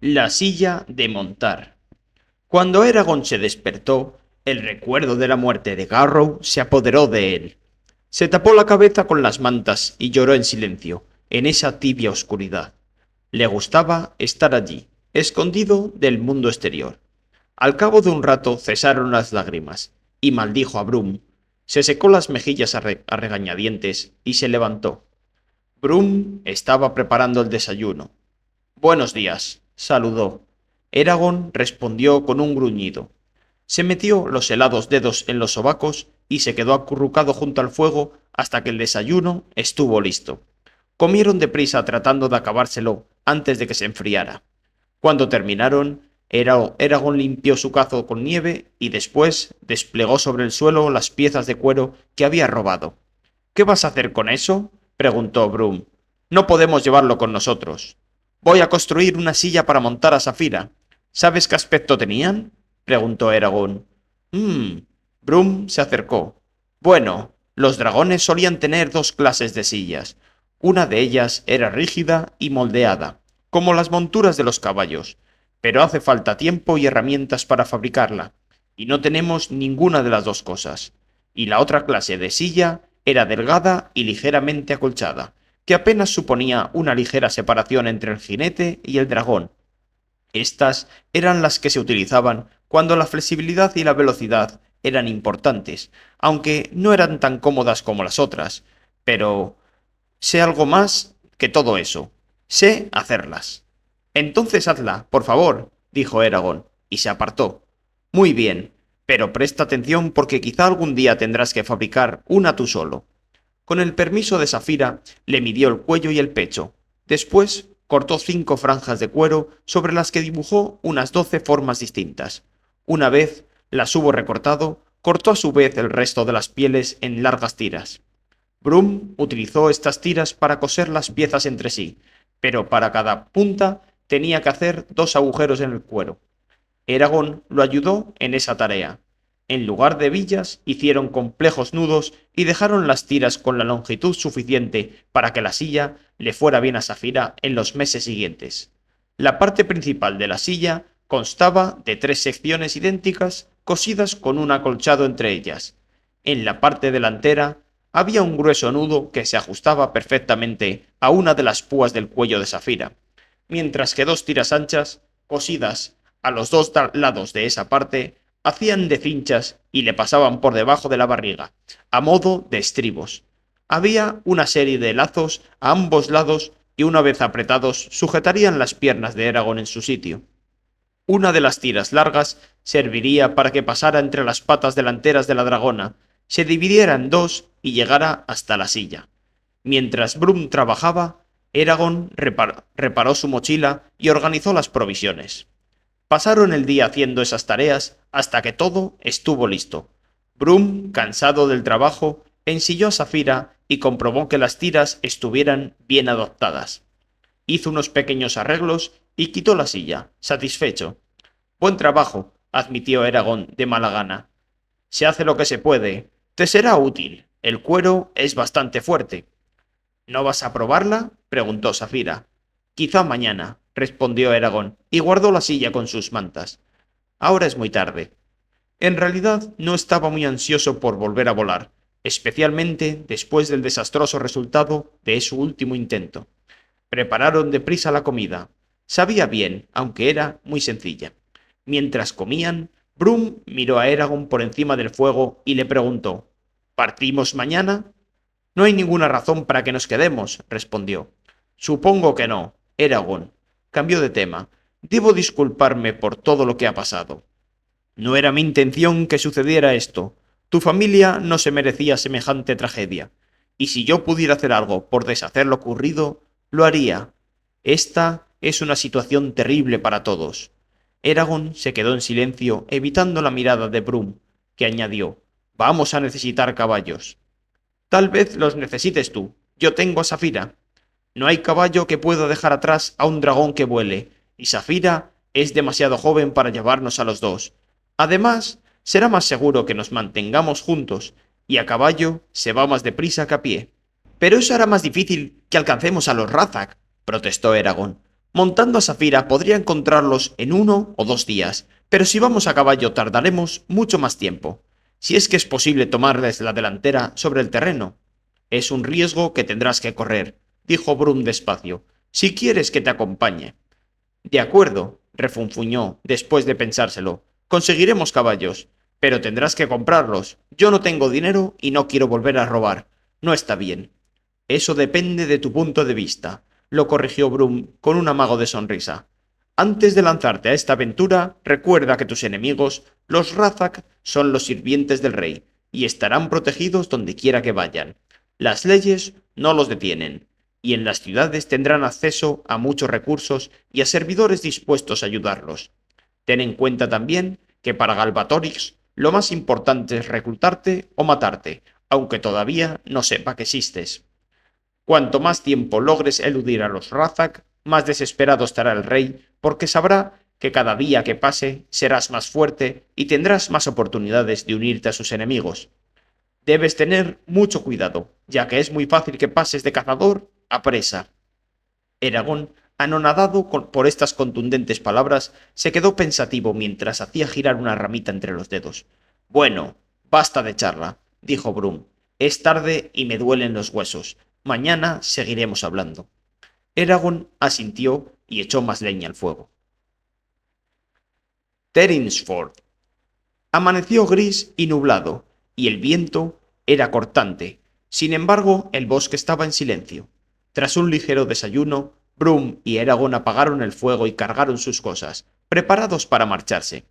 La silla de montar. Cuando Eragon se despertó, el recuerdo de la muerte de Garrow se apoderó de él. Se tapó la cabeza con las mantas y lloró en silencio, en esa tibia oscuridad. Le gustaba estar allí, escondido del mundo exterior. Al cabo de un rato cesaron las lágrimas, y maldijo a Brum. Se secó las mejillas a regañadientes y se levantó. Brum estaba preparando el desayuno. Buenos días, saludó. Eragon respondió con un gruñido. Se metió los helados dedos en los sobacos y se quedó acurrucado junto al fuego hasta que el desayuno estuvo listo. Comieron deprisa tratando de acabárselo antes de que se enfriara. Cuando terminaron, Eragon limpió su cazo con nieve y después desplegó sobre el suelo las piezas de cuero que había robado. ¿Qué vas a hacer con eso?, preguntó Brum. No podemos llevarlo con nosotros. Voy a construir una silla para montar a Safira. ¿Sabes qué aspecto tenían?, preguntó Eragon. Brum se acercó. Bueno, los dragones solían tener dos clases de sillas. Una de ellas era rígida y moldeada, como las monturas de los caballos, pero hace falta tiempo y herramientas para fabricarla, y no tenemos ninguna de las dos cosas. Y la otra clase de silla era delgada y ligeramente acolchada, que apenas suponía una ligera separación entre el jinete y el dragón. Estas eran las que se utilizaban cuando la flexibilidad y la velocidad eran importantes, aunque no eran tan cómodas como las otras, pero sé algo más que todo eso. Sé hacerlas. Entonces hazla, por favor, dijo Eragon, y se apartó. Muy bien, pero presta atención porque quizá algún día tendrás que fabricar una tú solo. Con el permiso de Safira, le midió el cuello y el pecho. Después cortó 5 franjas de cuero sobre las que dibujó unas 12 formas distintas. Una vez las hubo recortado, cortó a su vez el resto de las pieles en largas tiras. Brum utilizó estas tiras para coser las piezas entre sí, pero para cada punta tenía que hacer 2 agujeros en el cuero. Eragon lo ayudó en esa tarea. En lugar de villas, hicieron complejos nudos y dejaron las tiras con la longitud suficiente para que la silla le fuera bien a Safira en los meses siguientes. La parte principal de la silla constaba de 3 secciones idénticas cosidas con un acolchado entre ellas. En la parte delantera había un grueso nudo que se ajustaba perfectamente a una de las púas del cuello de Safira, mientras que 2 tiras anchas, cosidas a los 2 lados de esa parte, hacían de cinchas y le pasaban por debajo de la barriga, a modo de estribos. Había una serie de lazos a ambos lados y una vez apretados sujetarían las piernas de Eragon en su sitio. Una de las tiras largas serviría para que pasara entre las patas delanteras de la dragona, se dividiera en 2 y llegara hasta la silla. Mientras Brum trabajaba, Eragon reparó su mochila y organizó las provisiones. Pasaron el día haciendo esas tareas hasta que todo estuvo listo. Brum, cansado del trabajo, ensilló a Safira y comprobó que las tiras estuvieran bien adaptadas. Hizo unos pequeños arreglos y quitó la silla, satisfecho. Buen trabajo, admitió Eragon de mala gana. Se hace lo que se puede. Te será útil. El cuero es bastante fuerte. ¿No vas a probarla?, preguntó Safira. Quizá mañana, respondió Eragon, y guardó la silla con sus mantas. Ahora es muy tarde. En realidad no estaba muy ansioso por volver a volar, especialmente después del desastroso resultado de su último intento. Prepararon deprisa la comida. Sabía bien, aunque era muy sencilla. Mientras comían, Brum miró a Eragon por encima del fuego y le preguntó: ¿Partimos mañana? No hay ninguna razón para que nos quedemos, respondió. Supongo que no. Eragon cambió de tema. Debo disculparme por todo lo que ha pasado. No era mi intención que sucediera esto. Tu familia no se merecía semejante tragedia. Y si yo pudiera hacer algo por deshacer lo ocurrido, lo haría. Esta es una situación terrible para todos. Eragon se quedó en silencio, evitando la mirada de Brum, que añadió: Vamos a necesitar caballos. Tal vez los necesites tú. Yo tengo a Safira. No hay caballo que pueda dejar atrás a un dragón que vuele, y Safira es demasiado joven para llevarnos a los dos. Además, será más seguro que nos mantengamos juntos, y a caballo se va más deprisa que a pie. Pero eso hará más difícil que alcancemos a los Razak, protestó Eragon. Montando a Safira podría encontrarlos en 1 o 2 días, pero si vamos a caballo tardaremos mucho más tiempo, si es que es posible tomarles la delantera sobre el terreno. Es un riesgo que tendrás que correr, dijo Brum despacio, si quieres que te acompañe. De acuerdo, refunfuñó, después de pensárselo. Conseguiremos caballos, pero tendrás que comprarlos. Yo no tengo dinero y no quiero volver a robar. No está bien. Eso depende de tu punto de vista, lo corrigió Brum con un amago de sonrisa. Antes de lanzarte a esta aventura, recuerda que tus enemigos, los Razak, son los sirvientes del rey, y estarán protegidos donde quiera que vayan. Las leyes no los detienen, y en las ciudades tendrán acceso a muchos recursos y a servidores dispuestos a ayudarlos. Ten en cuenta también que para Galbatorix lo más importante es reclutarte o matarte, aunque todavía no sepa que existes. Cuanto más tiempo logres eludir a los Razak, más desesperado estará el rey, porque sabrá que cada día que pase serás más fuerte y tendrás más oportunidades de unirte a sus enemigos. Debes tener mucho cuidado, ya que es muy fácil que pases de cazador a presa. Eragon, anonadado por estas contundentes palabras, se quedó pensativo mientras hacía girar una ramita entre los dedos. Bueno, basta de charla, dijo Brum. Es tarde y me duelen los huesos. Mañana seguiremos hablando. Eragon asintió y echó más leña al fuego. Terinsford. Amaneció gris y nublado, y el viento era cortante. Sin embargo, el bosque estaba en silencio. Tras un ligero desayuno, Brum y Eragon apagaron el fuego y cargaron sus cosas, preparados para marcharse.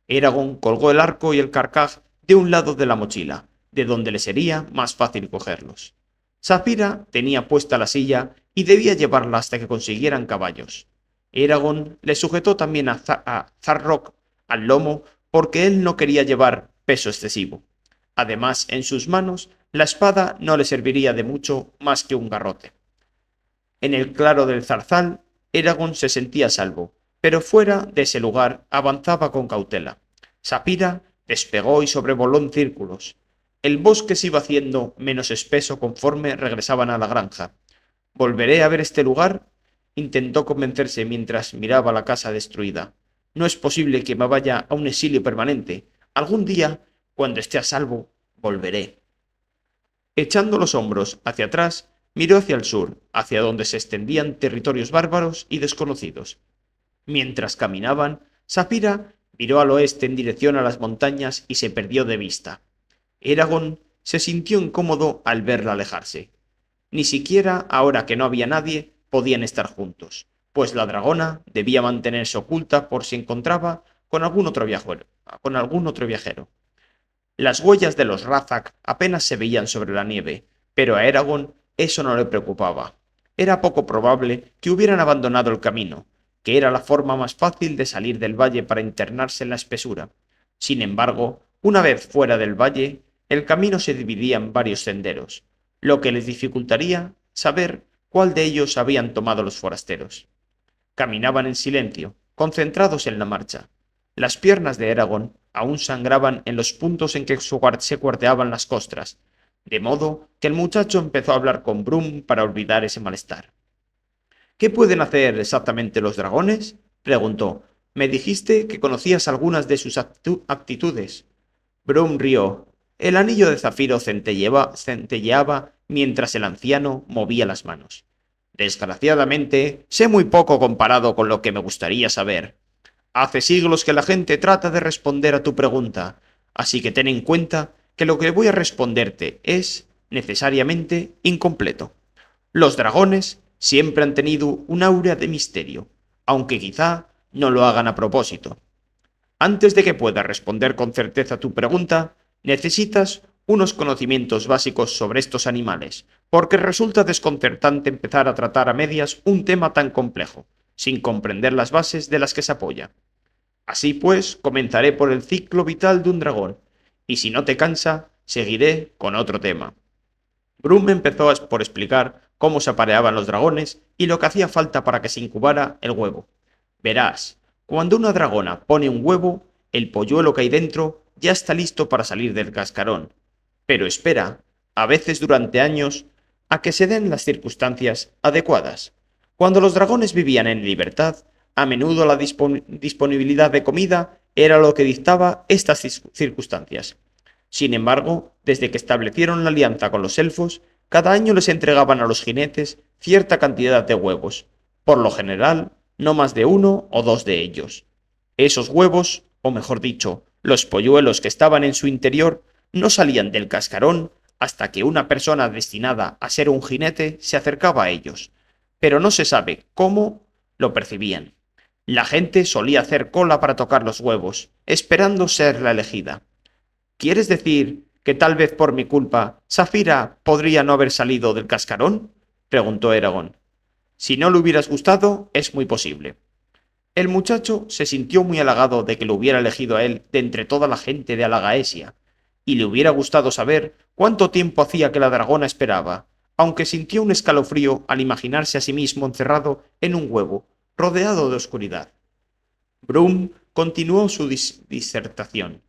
Eragon colgó el arco y el carcaj de un lado de la mochila, de donde le sería más fácil cogerlos. Saphira tenía puesta la silla y debía llevarla hasta que consiguieran caballos. Eragon le sujetó también a Zarrock al lomo porque él no quería llevar peso excesivo. Además, en sus manos, la espada no le serviría de mucho más que un garrote. En el claro del zarzal, Eragon se sentía a salvo, pero fuera de ese lugar avanzaba con cautela. Saphira despegó y sobrevoló en círculos. El bosque se iba haciendo menos espeso conforme regresaban a la granja. ¿Volveré a ver este lugar? Intentó convencerse mientras miraba la casa destruida. No es posible que me vaya a un exilio permanente. Algún día, cuando esté a salvo, volveré. Echando los hombros hacia atrás, miró hacia el sur, hacia donde se extendían territorios bárbaros y desconocidos. Mientras caminaban, Saphira miró al oeste en dirección a las montañas y se perdió de vista. Eragon se sintió incómodo al verla alejarse. Ni siquiera, ahora que no había nadie, podían estar juntos, pues la dragona debía mantenerse oculta por si encontraba con algún otro viajero. Las huellas de los Razak apenas se veían sobre la nieve, pero a Eragon eso no le preocupaba. Era poco probable que hubieran abandonado el camino, que era la forma más fácil de salir del valle para internarse en la espesura. Sin embargo, una vez fuera del valle, el camino se dividía en varios senderos, lo que les dificultaría saber cuál de ellos habían tomado los forasteros. Caminaban en silencio, concentrados en la marcha. Las piernas de Eragon aún sangraban en los puntos en que se cuarteaban las costras, de modo que el muchacho empezó a hablar con Brum para olvidar ese malestar. ¿Qué pueden hacer exactamente los dragones? Preguntó. Me dijiste que conocías algunas de sus aptitudes. Brum rió. El anillo de zafiro centelleaba mientras el anciano movía las manos. Desgraciadamente, sé muy poco comparado con lo que me gustaría saber. Hace siglos que la gente trata de responder a tu pregunta, así que ten en cuenta que lo que voy a responderte es, necesariamente, incompleto. Los dragones siempre han tenido un aura de misterio, aunque quizá no lo hagan a propósito. Antes de que pueda responder con certeza tu pregunta, necesitas unos conocimientos básicos sobre estos animales, porque resulta desconcertante empezar a tratar a medias un tema tan complejo, sin comprender las bases de las que se apoya. Así pues, comenzaré por el ciclo vital de un dragón, y si no te cansa, seguiré con otro tema. Brum empezó por explicar cómo se apareaban los dragones y lo que hacía falta para que se incubara el huevo. Verás, cuando una dragona pone un huevo, el polluelo que hay dentro ya está listo para salir del cascarón. Pero espera, a veces durante años, a que se den las circunstancias adecuadas. Cuando los dragones vivían en libertad, a menudo la disponibilidad de comida era lo que dictaba estas circunstancias. Sin embargo, desde que establecieron la alianza con los elfos, cada año les entregaban a los jinetes cierta cantidad de huevos, por lo general, no más de uno o dos de ellos. Esos huevos, o mejor dicho, los polluelos que estaban en su interior, no salían del cascarón hasta que una persona destinada a ser un jinete se acercaba a ellos, pero no se sabe cómo lo percibían. La gente solía hacer cola para tocar los huevos, esperando ser la elegida. ¿Quieres decir que tal vez por mi culpa Safira podría no haber salido del cascarón? Preguntó Eragon. Si no le hubieras gustado, es muy posible. El muchacho se sintió muy halagado de que lo hubiera elegido a él de entre toda la gente de Alagaesia, y le hubiera gustado saber cuánto tiempo hacía que la dragona esperaba, aunque sintió un escalofrío al imaginarse a sí mismo encerrado en un huevo, rodeado de oscuridad. Brum continuó su disertación.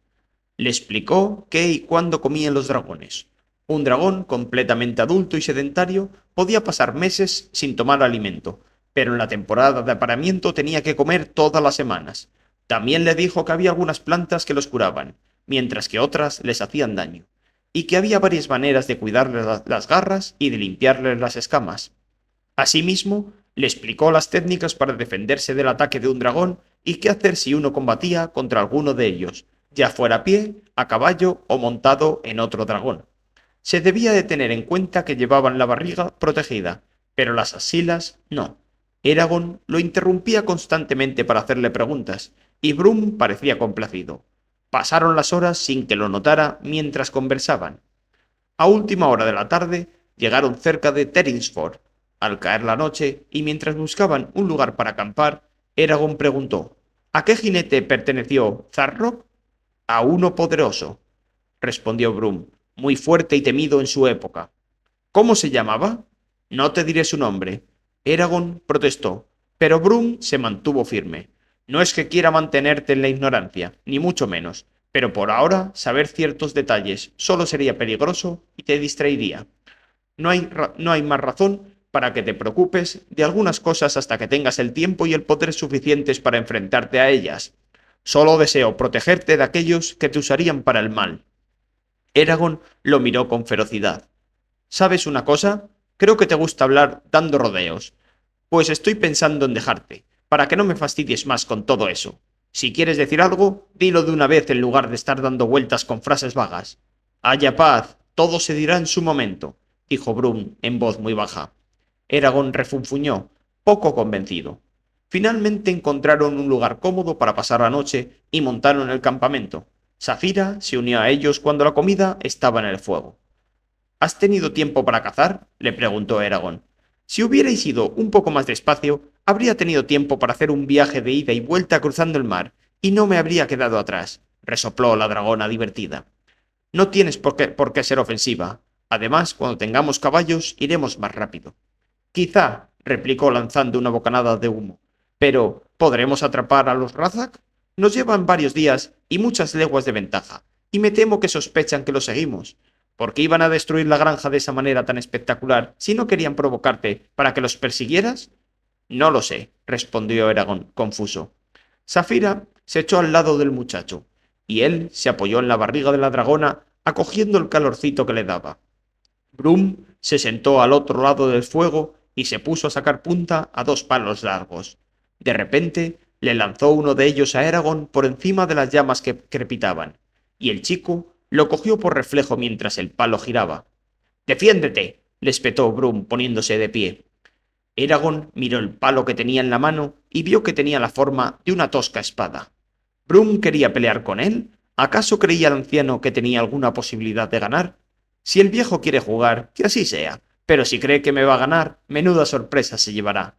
Le explicó qué y cuándo comían los dragones. Un dragón completamente adulto y sedentario podía pasar meses sin tomar alimento, pero en la temporada de apareamiento tenía que comer todas las semanas. También le dijo que había algunas plantas que los curaban, mientras que otras les hacían daño, y que había varias maneras de cuidarles las garras y de limpiarles las escamas. Asimismo, le explicó las técnicas para defenderse del ataque de un dragón y qué hacer si uno combatía contra alguno de ellos, ya fuera a pie, a caballo o montado en otro dragón. Se debía de tener en cuenta que llevaban la barriga protegida, pero las axilas no. Eragon lo interrumpía constantemente para hacerle preguntas, y Brum parecía complacido. Pasaron las horas sin que lo notara mientras conversaban. A última hora de la tarde llegaron cerca de Terinsford. Al caer la noche, y mientras buscaban un lugar para acampar, Eragon preguntó: ¿A qué jinete perteneció Zarrock? A uno poderoso, respondió Brum, muy fuerte y temido en su época. ¿Cómo se llamaba? No te diré su nombre. Eragon protestó, pero Brum se mantuvo firme. No es que quiera mantenerte en la ignorancia, ni mucho menos, pero por ahora saber ciertos detalles solo sería peligroso y te distraería. No hay más razón para que te preocupes de algunas cosas hasta que tengas el tiempo y el poder suficientes para enfrentarte a ellas. Solo deseo protegerte de aquellos que te usarían para el mal. Eragon lo miró con ferocidad. ¿Sabes una cosa? Creo que te gusta hablar dando rodeos. Pues estoy pensando en dejarte, para que no me fastidies más con todo eso. Si quieres decir algo, dilo de una vez en lugar de estar dando vueltas con frases vagas. Haya paz, todo se dirá en su momento, dijo Brum en voz muy baja. Eragon refunfuñó, poco convencido. Finalmente encontraron un lugar cómodo para pasar la noche y montaron el campamento. Safira se unió a ellos cuando la comida estaba en el fuego. ¿Has tenido tiempo para cazar?, le preguntó Eragon. Si hubierais ido un poco más despacio, habría tenido tiempo para hacer un viaje de ida y vuelta cruzando el mar, y no me habría quedado atrás, resopló la dragona divertida. No tienes por qué ser ofensiva. Además, cuando tengamos caballos, iremos más rápido. Quizá, replicó lanzando una bocanada de humo. Pero, ¿podremos atrapar a los Razak? Nos llevan varios días y muchas leguas de ventaja, y me temo que sospechan que los seguimos. ¿Por qué iban a destruir la granja de esa manera tan espectacular si no querían provocarte para que los persiguieras? No lo sé, respondió Eragon, confuso. Safira se echó al lado del muchacho, y él se apoyó en la barriga de la dragona, acogiendo el calorcito que le daba. Brum se sentó al otro lado del fuego y se puso a sacar punta a dos palos largos. De repente le lanzó uno de ellos a Eragon por encima de las llamas que crepitaban, y el chico lo cogió por reflejo mientras el palo giraba. —¡Defiéndete! —le espetó Brum poniéndose de pie. Eragon miró el palo que tenía en la mano y vio que tenía la forma de una tosca espada. ¿Brum quería pelear con él? ¿Acaso creía el anciano que tenía alguna posibilidad de ganar? Si el viejo quiere jugar, que así sea, pero si cree que me va a ganar, menuda sorpresa se llevará.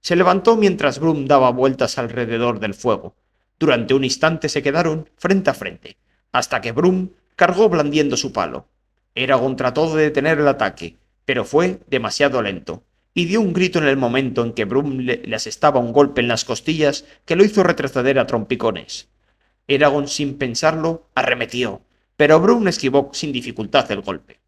Se levantó mientras Brum daba vueltas alrededor del fuego. Durante un instante se quedaron frente a frente, hasta que Brum cargó blandiendo su palo. Eragon trató de detener el ataque, pero fue demasiado lento, y dio un grito en el momento en que Brum le asestaba un golpe en las costillas que lo hizo retroceder a trompicones. Eragon, sin pensarlo, arremetió, pero Brum esquivó sin dificultad el golpe.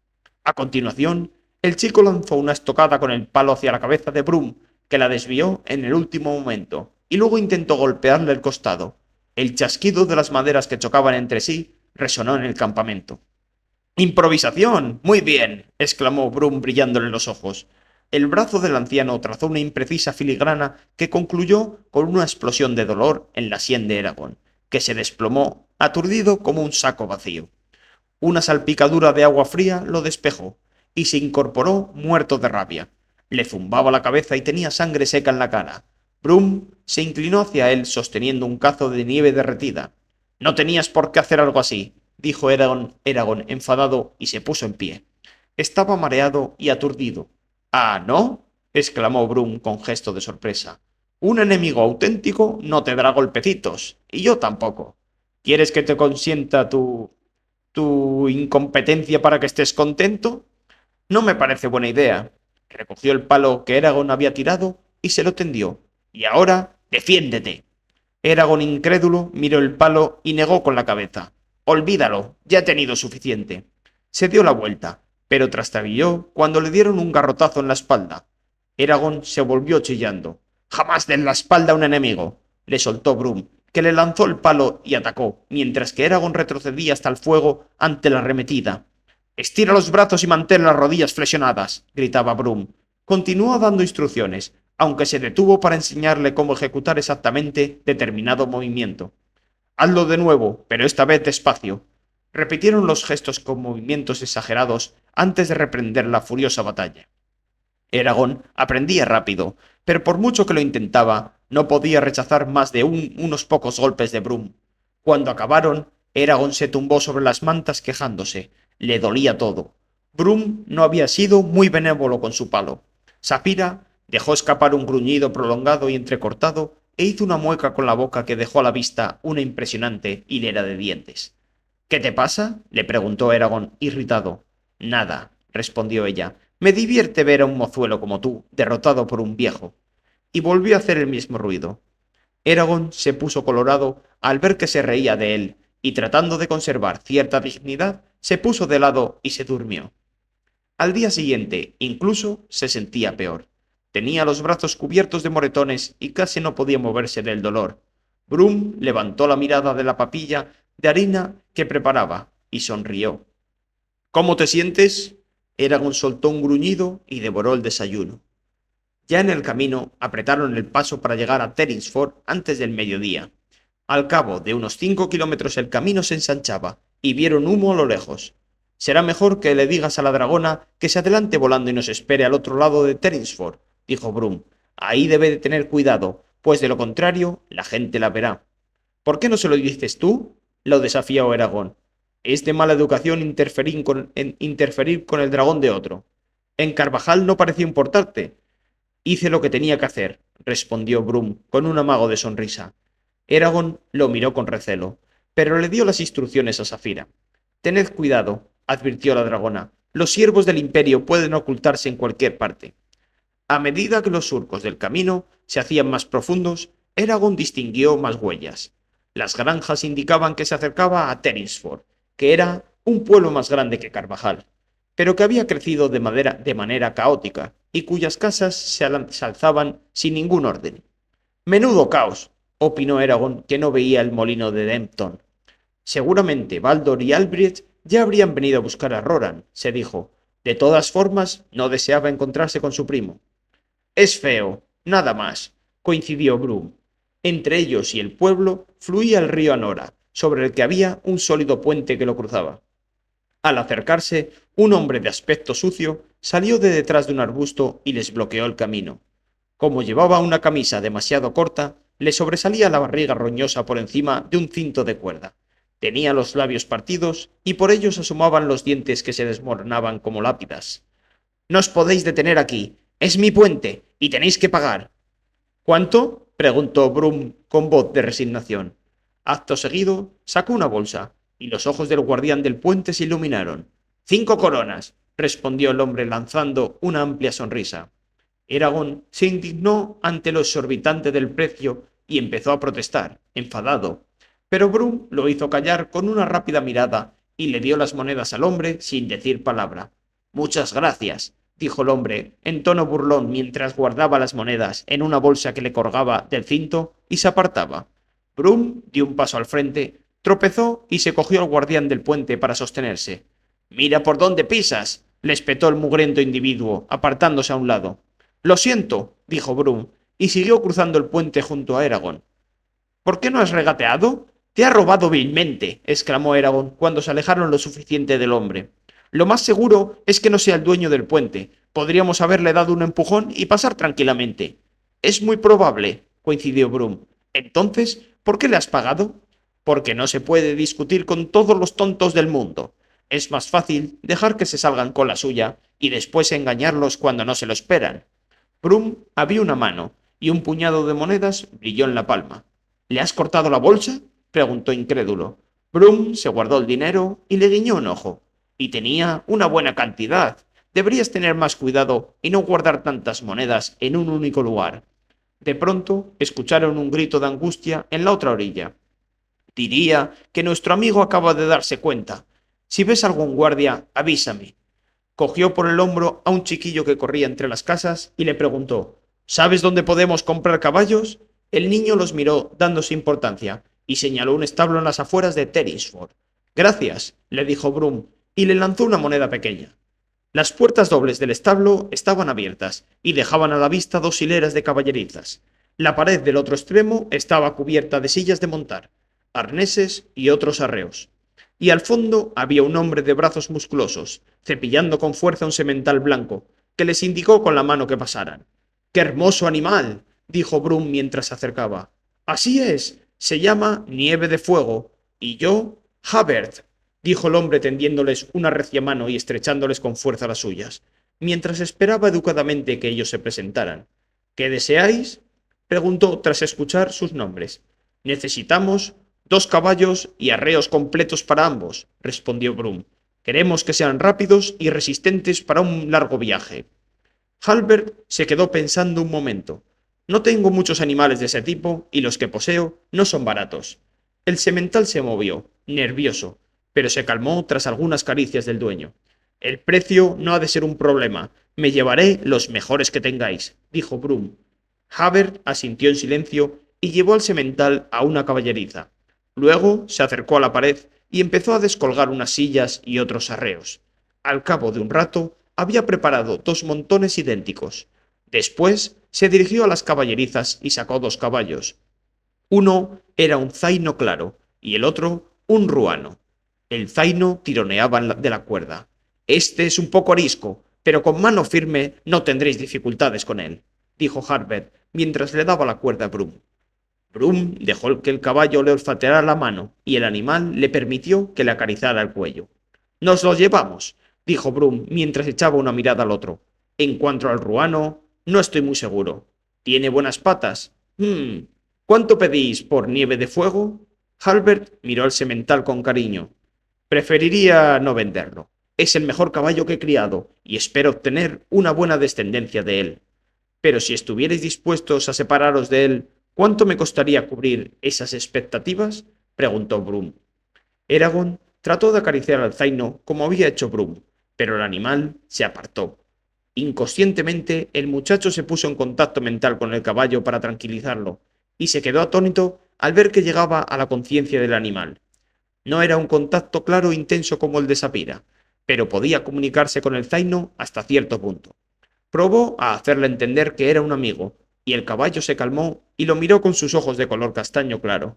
A continuación, el chico lanzó una estocada con el palo hacia la cabeza de Brum, que la desvió en el último momento, y luego intentó golpearle el costado. El chasquido de las maderas que chocaban entre sí resonó en el campamento. ¡Improvisación! ¡Muy bien!, exclamó Brum brillándole los ojos. El brazo del anciano trazó una imprecisa filigrana que concluyó con una explosión de dolor en la sien de Eragon, que se desplomó, aturdido como un saco vacío. Una salpicadura de agua fría lo despejó, y se incorporó muerto de rabia. Le zumbaba la cabeza y tenía sangre seca en la cara. Brum se inclinó hacia él sosteniendo un cazo de nieve derretida. No tenías por qué hacer algo así, dijo Eragon enfadado y se puso en pie. Estaba mareado y aturdido. ¿Ah, no?, exclamó Brum con gesto de sorpresa. Un enemigo auténtico no te dará golpecitos, y yo tampoco. ¿Quieres que te consienta tu incompetencia para que estés contento? No me parece buena idea. Recogió el palo que Eragon había tirado y se lo tendió. Y ahora, defiéndete. Eragon, incrédulo, miró el palo y negó con la cabeza. Olvídalo, ya he tenido suficiente. Se dio la vuelta, pero trastabilló cuando le dieron un garrotazo en la espalda. Eragon se volvió chillando. Jamás den la espalda a un enemigo, le soltó Brum, que le lanzó el palo y atacó, mientras que Eragon retrocedía hasta el fuego ante la arremetida. Estira los brazos y mantén las rodillas flexionadas, gritaba Brum. Continuó dando instrucciones, aunque se detuvo para enseñarle cómo ejecutar exactamente determinado movimiento. Hazlo de nuevo, pero esta vez despacio. Repitieron los gestos con movimientos exagerados antes de reprender la furiosa batalla. Eragon aprendía rápido, pero por mucho que lo intentaba, no podía rechazar más de unos pocos golpes de Brum. Cuando acabaron, Eragon se tumbó sobre las mantas quejándose. Le dolía todo. Brum no había sido muy benévolo con su palo. Saphira dejó escapar un gruñido prolongado y entrecortado e hizo una mueca con la boca que dejó a la vista una impresionante hilera de dientes. ¿Qué te pasa?, le preguntó Eragon, irritado. Nada, respondió ella. Me divierte ver a un mozuelo como tú, derrotado por un viejo. Y volvió a hacer el mismo ruido. Eragon se puso colorado al ver que se reía de él, y tratando de conservar cierta dignidad, se puso de lado y se durmió. Al día siguiente, incluso, se sentía peor. Tenía los brazos cubiertos de moretones y casi no podía moverse del dolor. Brum levantó la mirada de la papilla de harina que preparaba y sonrió. ¿Cómo te sientes? Eragon soltó un gruñido y devoró el desayuno. Ya en el camino apretaron el paso para llegar a Terinsford antes del mediodía. Al cabo de unos 5 kilómetros el camino se ensanchaba y vieron humo a lo lejos. Será mejor que le digas a la dragona que se adelante volando y nos espere al otro lado de Terinsford, dijo Brum. Ahí debe de tener cuidado, pues de lo contrario la gente la verá. ¿Por qué no se lo dices tú?, lo desafió Eragon. Es de mala educación interferir con el dragón de otro. En Carvajal no pareció importarte. Hice lo que tenía que hacer, respondió Brum con un amago de sonrisa. Eragon lo miró con recelo, pero le dio las instrucciones a Saphira. Tened cuidado, advirtió la dragona. Los siervos del imperio pueden ocultarse en cualquier parte. A medida que los surcos del camino se hacían más profundos, Eragon distinguió más huellas. Las granjas indicaban que se acercaba a Terinsford, que era un pueblo más grande que Carvajal, pero que había crecido de manera caótica y cuyas casas se alzaban sin ningún orden. «Menudo caos», opinó Eragon, que no veía el molino de Dempton. Seguramente Baldor y Albrecht ya habrían venido a buscar a Roran, se dijo. De todas formas, no deseaba encontrarse con su primo. «Es feo, nada más», coincidió Brum. Entre ellos y el pueblo fluía el río Anora, sobre el que había un sólido puente que lo cruzaba. Al acercarse, un hombre de aspecto sucio salió de detrás de un arbusto y les bloqueó el camino. Como llevaba una camisa demasiado corta, le sobresalía la barriga roñosa por encima de un cinto de cuerda. Tenía los labios partidos y por ellos asomaban los dientes que se desmoronaban como lápidas. «No os podéis detener aquí. Es mi puente y tenéis que pagar». «¿Cuánto?», preguntó Brum con voz de resignación. Acto seguido sacó una bolsa y los ojos del guardián del puente se iluminaron. «5 coronas», respondió el hombre lanzando una amplia sonrisa. Eragon se indignó ante lo exorbitante del precio y empezó a protestar, enfadado. Pero Brum lo hizo callar con una rápida mirada y le dio las monedas al hombre sin decir palabra. «Muchas gracias», dijo el hombre, en tono burlón mientras guardaba las monedas en una bolsa que le colgaba del cinto y se apartaba. Brum dio un paso al frente, tropezó y se cogió al guardián del puente para sostenerse. «¡Mira por dónde pisas!» le espetó el mugriento individuo, apartándose a un lado. «Lo siento», dijo Brum, y siguió cruzando el puente junto a Eragon. «¿Por qué no has regateado?» «Te ha robado vilmente», exclamó Eragon cuando se alejaron lo suficiente del hombre. «Lo más seguro es que no sea el dueño del puente. Podríamos haberle dado un empujón y pasar tranquilamente». «Es muy probable», coincidió Brum. «Entonces, ¿por qué le has pagado?» «Porque no se puede discutir con todos los tontos del mundo. Es más fácil dejar que se salgan con la suya y después engañarlos cuando no se lo esperan». Brum abrió una mano y un puñado de monedas brilló en la palma. «¿Le has cortado la bolsa?», preguntó incrédulo. Brum se guardó el dinero y le guiñó un ojo. «Y tenía una buena cantidad. Deberías tener más cuidado y no guardar tantas monedas en un único lugar». De pronto escucharon un grito de angustia en la otra orilla. «Diría que nuestro amigo acaba de darse cuenta. Si ves algún guardia, avísame». Cogió por el hombro a un chiquillo que corría entre las casas y le preguntó: «¿Sabes dónde podemos comprar caballos?». El niño los miró dándose importancia y señaló un establo en las afueras de Terrisford. «Gracias», le dijo Brum, y le lanzó una moneda pequeña. Las puertas dobles del establo estaban abiertas y dejaban a la vista dos hileras de caballerizas. La pared del otro extremo estaba cubierta de sillas de montar, arneses y otros arreos. Y al fondo había un hombre de brazos musculosos, cepillando con fuerza un semental blanco, que les indicó con la mano que pasaran. «¡Qué hermoso animal!», dijo Brum mientras se acercaba. «Así es, se llama Nieve de Fuego, y yo, Havert», dijo el hombre tendiéndoles una recia mano y estrechándoles con fuerza las suyas, mientras esperaba educadamente que ellos se presentaran. «¿Qué deseáis?», preguntó tras escuchar sus nombres. «Necesitamos 2 caballos y arreos completos para ambos», respondió Brum. «Queremos que sean rápidos y resistentes para un largo viaje». Halbert se quedó pensando un momento. «No tengo muchos animales de ese tipo y los que poseo no son baratos». El semental se movió, nervioso, pero se calmó tras algunas caricias del dueño. «El precio no ha de ser un problema. Me llevaré los mejores que tengáis», dijo Brum. Havert asintió en silencio y llevó al semental a una caballeriza. Luego se acercó a la pared y empezó a descolgar unas sillas y otros arreos. Al cabo de un rato había preparado 2 montones idénticos. Después se dirigió a las caballerizas y sacó 2 caballos. Uno era un zaino claro y el otro un ruano. El zaino tironeaba de la cuerda. «Este es un poco arisco, pero con mano firme no tendréis dificultades con él», dijo Harbert mientras le daba la cuerda a Brum. Brum dejó que el caballo le olfateara la mano y el animal le permitió que le acariciara el cuello. «Nos los llevamos», dijo Brum mientras echaba una mirada al otro. «En cuanto al ruano, no estoy muy seguro. ¿Tiene buenas patas? ¿Cuánto pedís por Nieve de Fuego?» Halbert miró al semental con cariño. «Preferiría no venderlo. Es el mejor caballo que he criado y espero obtener una buena descendencia de él. Pero si estuvierais dispuestos a separaros de él, ¿cuánto me costaría cubrir esas expectativas?», preguntó Brum. Eragon trató de acariciar al zaino como había hecho Brum, pero el animal se apartó. Inconscientemente, el muchacho se puso en contacto mental con el caballo para tranquilizarlo, y se quedó atónito al ver que llegaba a la conciencia del animal. No era un contacto claro e intenso como el de Sapira, pero podía comunicarse con el zaino hasta cierto punto. Probó a hacerle entender que era un amigo, y el caballo se calmó y lo miró con sus ojos de color castaño claro.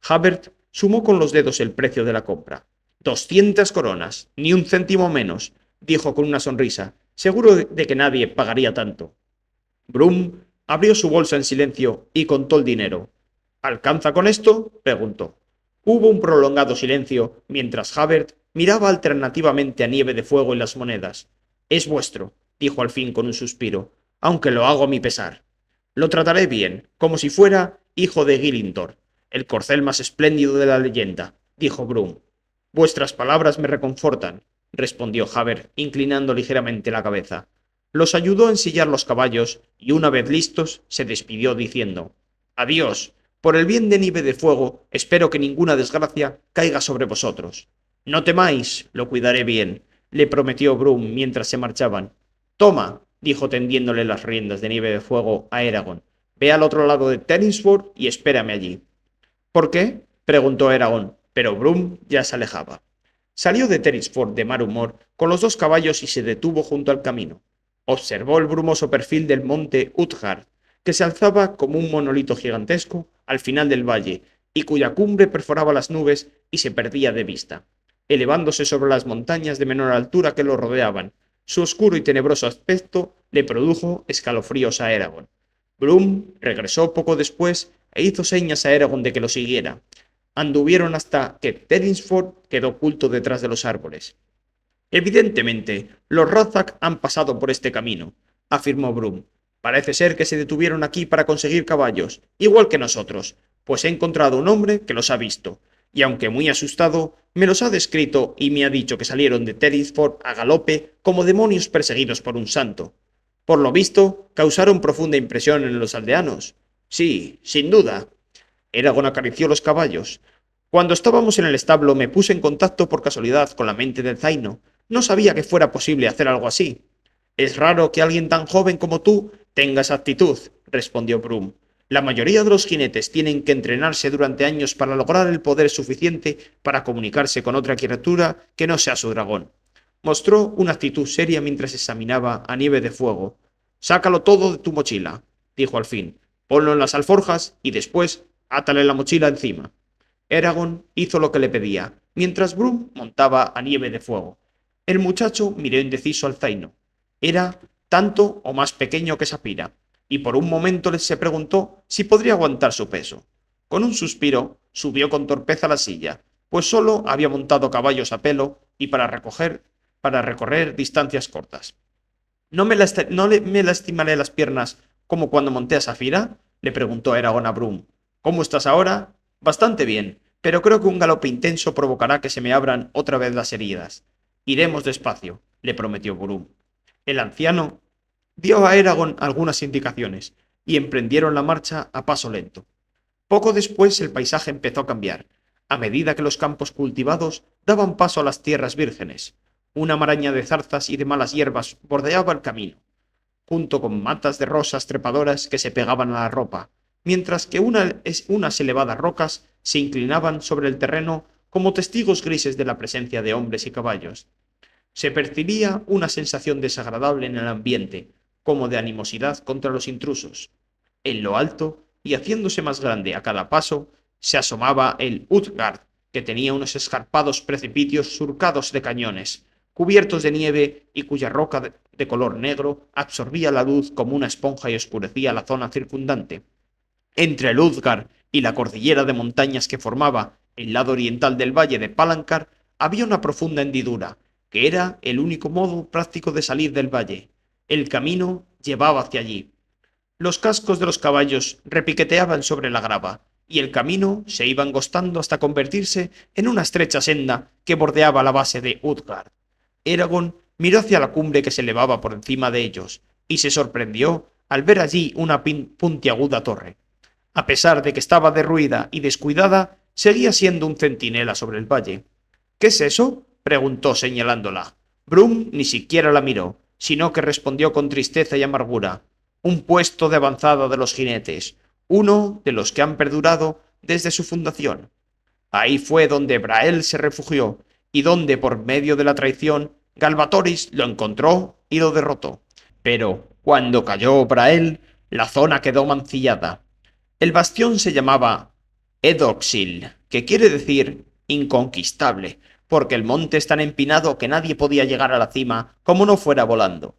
Havert sumó con los dedos el precio de la compra. 200 coronas, ni un céntimo menos, dijo con una sonrisa, seguro de que nadie pagaría tanto. Brum abrió su bolsa en silencio y contó el dinero. «¿Alcanza con esto?», preguntó. Hubo un prolongado silencio mientras Havert miraba alternativamente a Nieve de Fuego y las monedas. «Es vuestro», dijo al fin con un suspiro, «aunque lo hago a mi pesar. Lo trataré bien, como si fuera hijo de Gilindor, el corcel más espléndido de la leyenda», dijo Brum. «Vuestras palabras me reconfortan», respondió Havert, inclinando ligeramente la cabeza. Los ayudó a ensillar los caballos y una vez listos se despidió diciendo: «Adiós. Por el bien de Nieve de Fuego, espero que ninguna desgracia caiga sobre vosotros». «No temáis, lo cuidaré bien», le prometió Brum mientras se marchaban. Toma, dijo tendiéndole las riendas de nieve de fuego a Eragon. Ve al otro lado de Tennisford y espérame allí. ¿Por qué? Preguntó Eragon, pero Brum ya se alejaba. Salió de Tennisford de mal humor con los dos caballos y se detuvo junto al camino. Observó el brumoso perfil del monte Utgard, que se alzaba como un monolito gigantesco al final del valle y cuya cumbre perforaba las nubes y se perdía de vista, elevándose sobre las montañas de menor altura que lo rodeaban. Su oscuro y tenebroso aspecto le produjo escalofríos a Eragon. Brum regresó poco después e hizo señas a Eragon de que lo siguiera. Anduvieron hasta que Tellingsford quedó oculto detrás de los árboles. Evidentemente, los Razak han pasado por este camino, afirmó Brum. Parece ser que se detuvieron aquí para conseguir caballos, igual que nosotros, pues he encontrado un hombre que los ha visto, y aunque muy asustado, me los ha descrito y me ha dicho que salieron de Tellingsford a galope como demonios perseguidos por un santo. Por lo visto, causaron profunda impresión en los aldeanos. Sí, sin duda. Eragon acarició los caballos. Cuando estábamos en el establo me puse en contacto por casualidad con la mente del zaino. No sabía que fuera posible hacer algo así. Es raro que alguien tan joven como tú tenga esa actitud, respondió Brum. La mayoría de los jinetes tienen que entrenarse durante años para lograr el poder suficiente para comunicarse con otra criatura que no sea su dragón. Mostró una actitud seria mientras examinaba a Nieve de Fuego. Sácalo todo de tu mochila, dijo al fin. Ponlo en las alforjas y después átale la mochila encima. Eragon hizo lo que le pedía, mientras Brum montaba a Nieve de Fuego. El muchacho miró indeciso al zaino. Era tanto o más pequeño que Sapira, y por un momento se preguntó si podría aguantar su peso. Con un suspiro, subió con torpeza la silla, pues solo había montado caballos a pelo y para recorrer distancias cortas. ¿No me lastimaré las piernas como cuando monté a Safira? Le preguntó Eragon a Brum. ¿Cómo estás ahora? Bastante bien, pero creo que un galope intenso provocará que se me abran otra vez las heridas. Iremos despacio, le prometió Brum. El anciano dio a Eragon algunas indicaciones, y emprendieron la marcha a paso lento. Poco después el paisaje empezó a cambiar, a medida que los campos cultivados daban paso a las tierras vírgenes. Una maraña de zarzas y de malas hierbas bordeaba el camino, junto con matas de rosas trepadoras que se pegaban a la ropa, mientras que unas elevadas rocas se inclinaban sobre el terreno como testigos grises de la presencia de hombres y caballos. Se percibía una sensación desagradable en el ambiente, como de animosidad contra los intrusos. En lo alto, y haciéndose más grande a cada paso, se asomaba el Utgard, que tenía unos escarpados precipicios surcados de cañones, cubiertos de nieve y cuya roca de color negro absorbía la luz como una esponja y oscurecía la zona circundante. Entre el Utgard y la cordillera de montañas que formaba el lado oriental del valle de Palancar había una profunda hendidura, que era el único modo práctico de salir del valle. El camino llevaba hacia allí. Los cascos de los caballos repiqueteaban sobre la grava, y el camino se iba angostando hasta convertirse en una estrecha senda que bordeaba la base de Utgard. Eragon miró hacia la cumbre que se elevaba por encima de ellos, y se sorprendió al ver allí una puntiaguda torre. A pesar de que estaba derruida y descuidada, seguía siendo un centinela sobre el valle. ¿Qué es eso? Preguntó señalándola. Brum ni siquiera la miró, sino que respondió con tristeza y amargura. Un puesto de avanzada de los jinetes, uno de los que han perdurado desde su fundación. Ahí fue donde Brael se refugió, y donde, por medio de la traición, Galbatoris lo encontró y lo derrotó. Pero, cuando cayó Brael, la zona quedó mancillada. El bastión se llamaba Edoxil, que quiere decir inconquistable, porque el monte es tan empinado que nadie podía llegar a la cima como no fuera volando.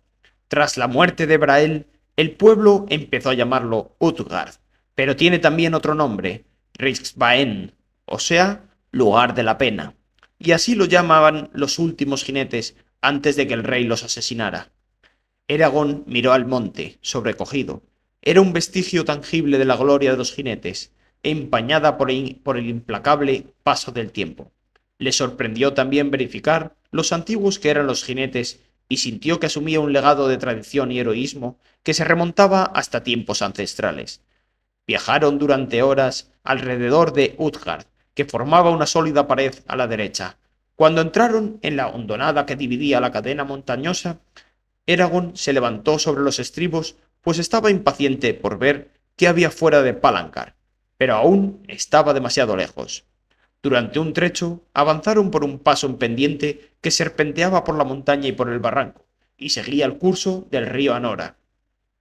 Tras la muerte de Brael, el pueblo empezó a llamarlo Utgard, pero tiene también otro nombre, Riksbaen, o sea, lugar de la pena. Y así lo llamaban los últimos jinetes antes de que el rey los asesinara. Eragon miró al monte, sobrecogido. Era un vestigio tangible de la gloria de los jinetes, empañada por el implacable paso del tiempo. Le sorprendió también verificar los antiguos que eran los jinetes y sintió que asumía un legado de tradición y heroísmo que se remontaba hasta tiempos ancestrales. Viajaron durante horas alrededor de Utgard, que formaba una sólida pared a la derecha. Cuando entraron en la hondonada que dividía la cadena montañosa, Eragon se levantó sobre los estribos, pues estaba impaciente por ver qué había fuera de Palancar, pero aún estaba demasiado lejos. Durante un trecho avanzaron por un paso en pendiente que serpenteaba por la montaña y por el barranco, y seguía el curso del río Anora.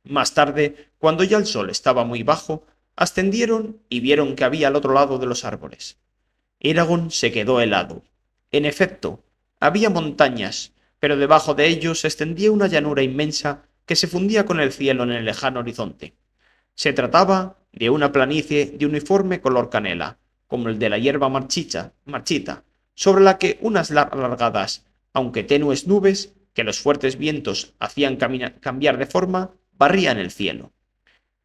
Más tarde, cuando ya el sol estaba muy bajo, ascendieron y vieron que había al otro lado de los árboles. Eragon se quedó helado. En efecto, había montañas, pero debajo de ellos se extendía una llanura inmensa que se fundía con el cielo en el lejano horizonte. Se trataba de una planicie de uniforme color canela, como el de la hierba marchita, sobre la que unas alargadas, aunque tenues nubes, que los fuertes vientos hacían cambiar de forma, barrían el cielo.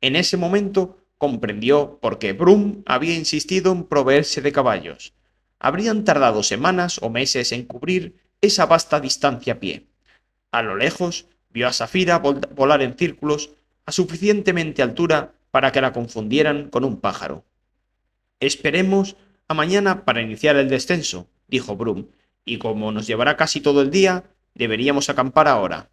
En ese momento comprendió por qué Brum había insistido en proveerse de caballos. Habrían tardado semanas o meses en cubrir esa vasta distancia a pie. A lo lejos vio a Safira volar en círculos a suficientemente altura para que la confundieran con un pájaro. Esperemos a mañana para iniciar el descenso, dijo Brum, y como nos llevará casi todo el día, deberíamos acampar ahora.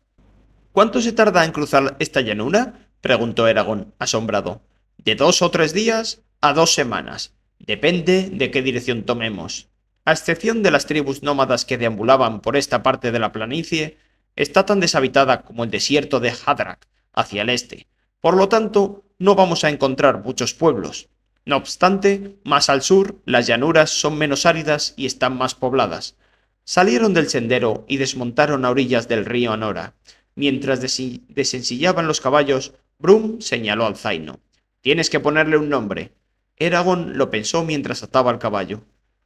¿Cuánto se tarda en cruzar esta llanura? Preguntó Eragon, asombrado. De 2 o 3 días a 2 semanas. Depende de qué dirección tomemos. A excepción de las tribus nómadas que deambulaban por esta parte de la planicie, está tan deshabitada como el desierto de Hadrak, hacia el este. Por lo tanto, no vamos a encontrar muchos pueblos. No obstante, más al sur, las llanuras son menos áridas y están más pobladas. Salieron del sendero y desmontaron a orillas del río Anora. Mientras desensillaban los caballos, Brum señaló al zaino. Tienes que ponerle un nombre. Eragon lo pensó mientras ataba al caballo.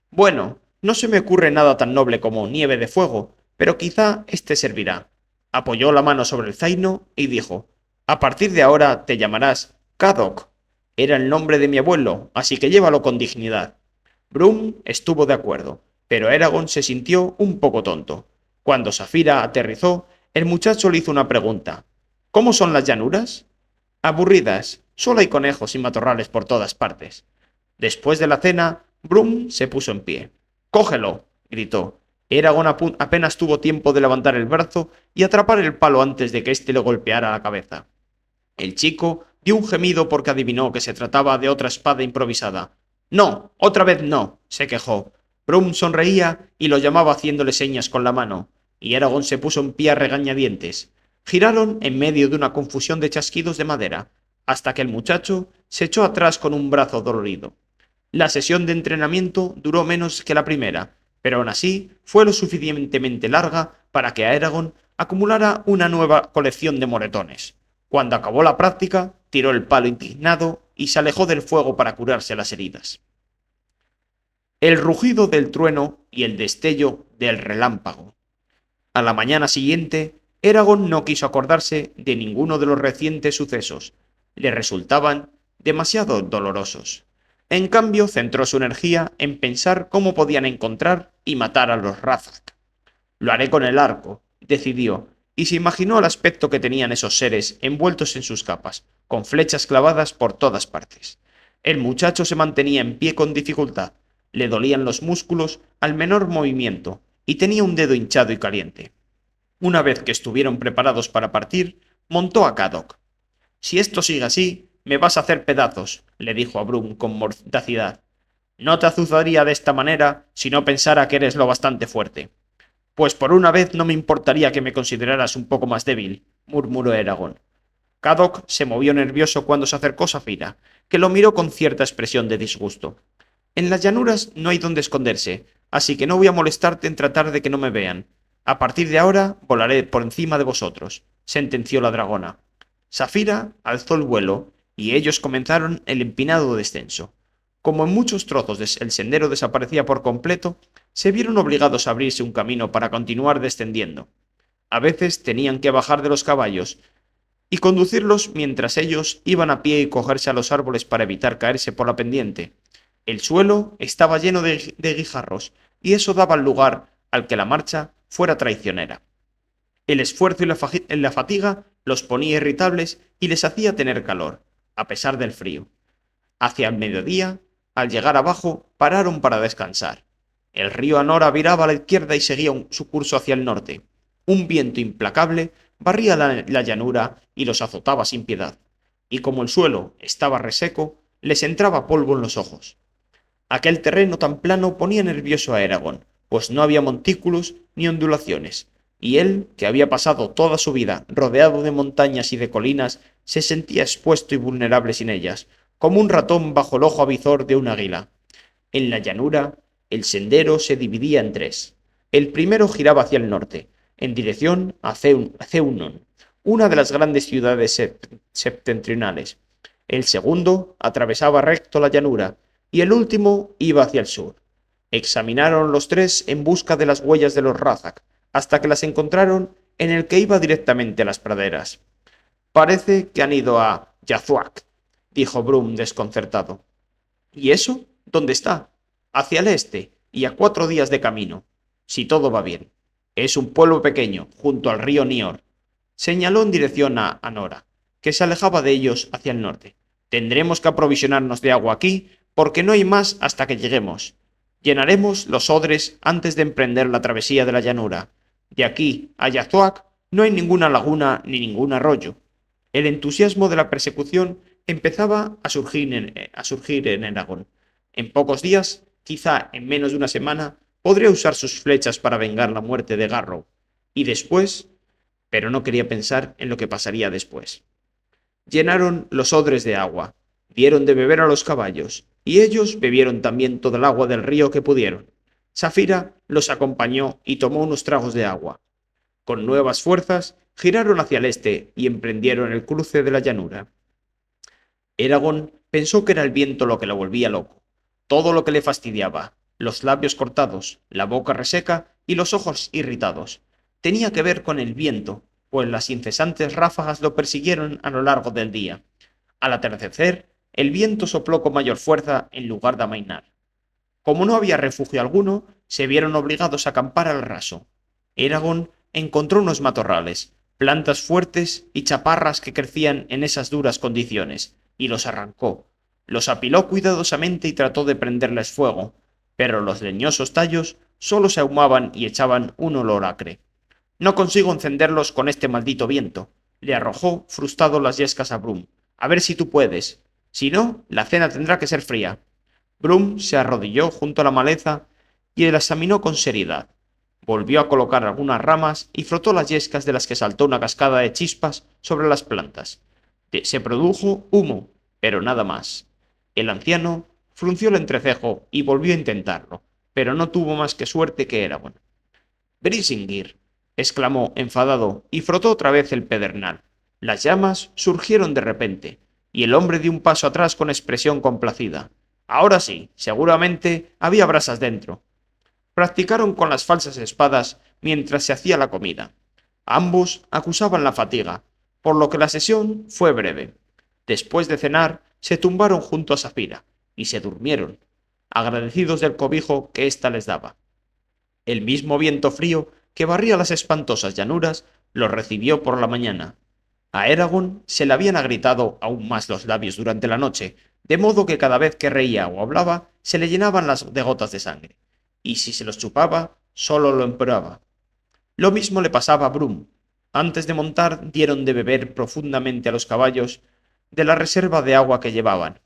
Bueno, no se me ocurre nada tan noble como nieve de fuego, pero quizá este servirá. Apoyó la mano sobre el zaino y dijo: A partir de ahora te llamarás Kadok. Era el nombre de mi abuelo, así que llévalo con dignidad. Brum estuvo de acuerdo, pero Eragon se sintió un poco tonto. Cuando Safira aterrizó, el muchacho le hizo una pregunta. ¿Cómo son las llanuras? Aburridas, solo hay conejos y matorrales por todas partes. Después de la cena, Brum se puso en pie. ¡Cógelo!, gritó. Eragon apenas tuvo tiempo de levantar el brazo y atrapar el palo antes de que éste le golpeara la cabeza. El chico dio un gemido porque adivinó que se trataba de otra espada improvisada. No, otra vez no, se quejó. Brum sonreía y lo llamaba haciéndole señas con la mano, y Eragon se puso en pie a regañadientes. Giraron en medio de una confusión de chasquidos de madera, hasta que el muchacho se echó atrás con un brazo dolorido. La sesión de entrenamiento duró menos que la primera, pero aún así fue lo suficientemente larga para que a Eragon acumulara una nueva colección de moretones. Cuando acabó la práctica, tiró el palo indignado y se alejó del fuego para curarse las heridas. El rugido del trueno y el destello del relámpago. A la mañana siguiente, Eragon no quiso acordarse de ninguno de los recientes sucesos. Le resultaban demasiado dolorosos. En cambio, centró su energía en pensar cómo podían encontrar y matar a los Razak. Lo haré con el arco, decidió, y se imaginó el aspecto que tenían esos seres envueltos en sus capas, con flechas clavadas por todas partes. El muchacho se mantenía en pie con dificultad, le dolían los músculos al menor movimiento, y tenía un dedo hinchado y caliente. Una vez que estuvieron preparados para partir, montó a Kadok. Si esto sigue así, me vas a hacer pedazos, le dijo a Brum con mordacidad. No te azuzaría de esta manera si no pensara que eres lo bastante fuerte. Pues por una vez no me importaría que me consideraras un poco más débil, murmuró Eragon. Kadok se movió nervioso cuando se acercó Safira, que lo miró con cierta expresión de disgusto. En las llanuras no hay donde esconderse, así que no voy a molestarte en tratar de que no me vean. A partir de ahora volaré por encima de vosotros, sentenció la dragona. Safira alzó el vuelo, y ellos comenzaron el empinado descenso. Como en muchos trozos el sendero desaparecía por completo, se vieron obligados a abrirse un camino para continuar descendiendo. A veces tenían que bajar de los caballos y conducirlos mientras ellos iban a pie y cogerse a los árboles para evitar caerse por la pendiente. El suelo estaba lleno de guijarros, y eso daba lugar al que la marcha fuera traicionera. El esfuerzo y la fatiga los ponía irritables y les hacía tener calor, a pesar del frío. Hacia el mediodía, al llegar abajo, pararon para descansar. El río Anora viraba a la izquierda y seguía su curso hacia el norte. Un viento implacable barría la llanura y los azotaba sin piedad, y como el suelo estaba reseco, les entraba polvo en los ojos. Aquel terreno tan plano ponía nervioso a Aragorn, pues no había montículos ni ondulaciones, y él, que había pasado toda su vida rodeado de montañas y de colinas, se sentía expuesto y vulnerable sin ellas, como un ratón bajo el ojo avizor de un águila. En la llanura, el sendero se dividía en tres. El primero giraba hacia el norte, en dirección a Ceunon, una de las grandes ciudades septentrionales. El segundo atravesaba recto la llanura, y el último iba hacia el sur. Examinaron los tres en busca de las huellas de los Razak, hasta que las encontraron en el que iba directamente a las praderas. Parece que han ido a Yazuak, dijo Brum desconcertado. ¿Y eso? ¿Dónde está? Hacia el este, y a 4 días de camino, si todo va bien. Es un pueblo pequeño, junto al río Nior. Señaló en dirección a Anora, que se alejaba de ellos hacia el norte. Tendremos que aprovisionarnos de agua aquí, porque no hay más hasta que lleguemos. Llenaremos los odres antes de emprender la travesía de la llanura. De aquí a Yazuak no hay ninguna laguna ni ningún arroyo. El entusiasmo de la persecución empezaba a surgir en Aragón. En pocos días, quizá en menos de una semana, podría usar sus flechas para vengar la muerte de Garrow. Y después, pero no quería pensar en lo que pasaría después. Llenaron los odres de agua, dieron de beber a los caballos, y ellos bebieron también toda el agua del río que pudieron. Safira los acompañó y tomó unos tragos de agua. Con nuevas fuerzas, giraron hacia el este y emprendieron el cruce de la llanura. Eragon pensó que era el viento lo que lo volvía loco, todo lo que le fastidiaba, los labios cortados, la boca reseca y los ojos irritados. Tenía que ver con el viento, pues las incesantes ráfagas lo persiguieron a lo largo del día. Al atardecer, el viento sopló con mayor fuerza en lugar de amainar. Como no había refugio alguno, se vieron obligados a acampar al raso. Eragon encontró unos matorrales, plantas fuertes y chaparras que crecían en esas duras condiciones, y los arrancó. Los apiló cuidadosamente y trató de prenderles fuego, pero los leñosos tallos solo se ahumaban y echaban un olor acre. No consigo encenderlos con este maldito viento, le arrojó frustrado las yescas a Brum. A ver si tú puedes. Si no, la cena tendrá que ser fría. Brum se arrodilló junto a la maleza y la examinó con seriedad. Volvió a colocar algunas ramas y frotó las yescas de las que saltó una cascada de chispas sobre las plantas. Se produjo humo, pero nada más. El anciano frunció el entrecejo y volvió a intentarlo, pero no tuvo más que suerte que Eragon. Brisingir, exclamó enfadado y frotó otra vez el pedernal. Las llamas surgieron de repente, y el hombre dio un paso atrás con expresión complacida. Ahora sí, seguramente había brasas dentro. Practicaron con las falsas espadas mientras se hacía la comida. Ambos acusaban la fatiga, por lo que la sesión fue breve. Después de cenar, se tumbaron junto a Safira y se durmieron, agradecidos del cobijo que ésta les daba. El mismo viento frío que barría las espantosas llanuras los recibió por la mañana. A Eragon se le habían agrietado aún más los labios durante la noche, de modo que cada vez que reía o hablaba se le llenaban las de gotas de sangre, y si se los chupaba, solo lo empeoraba. Lo mismo le pasaba a Brum. Antes de montar dieron de beber profundamente a los caballos de la reserva de agua que llevaban.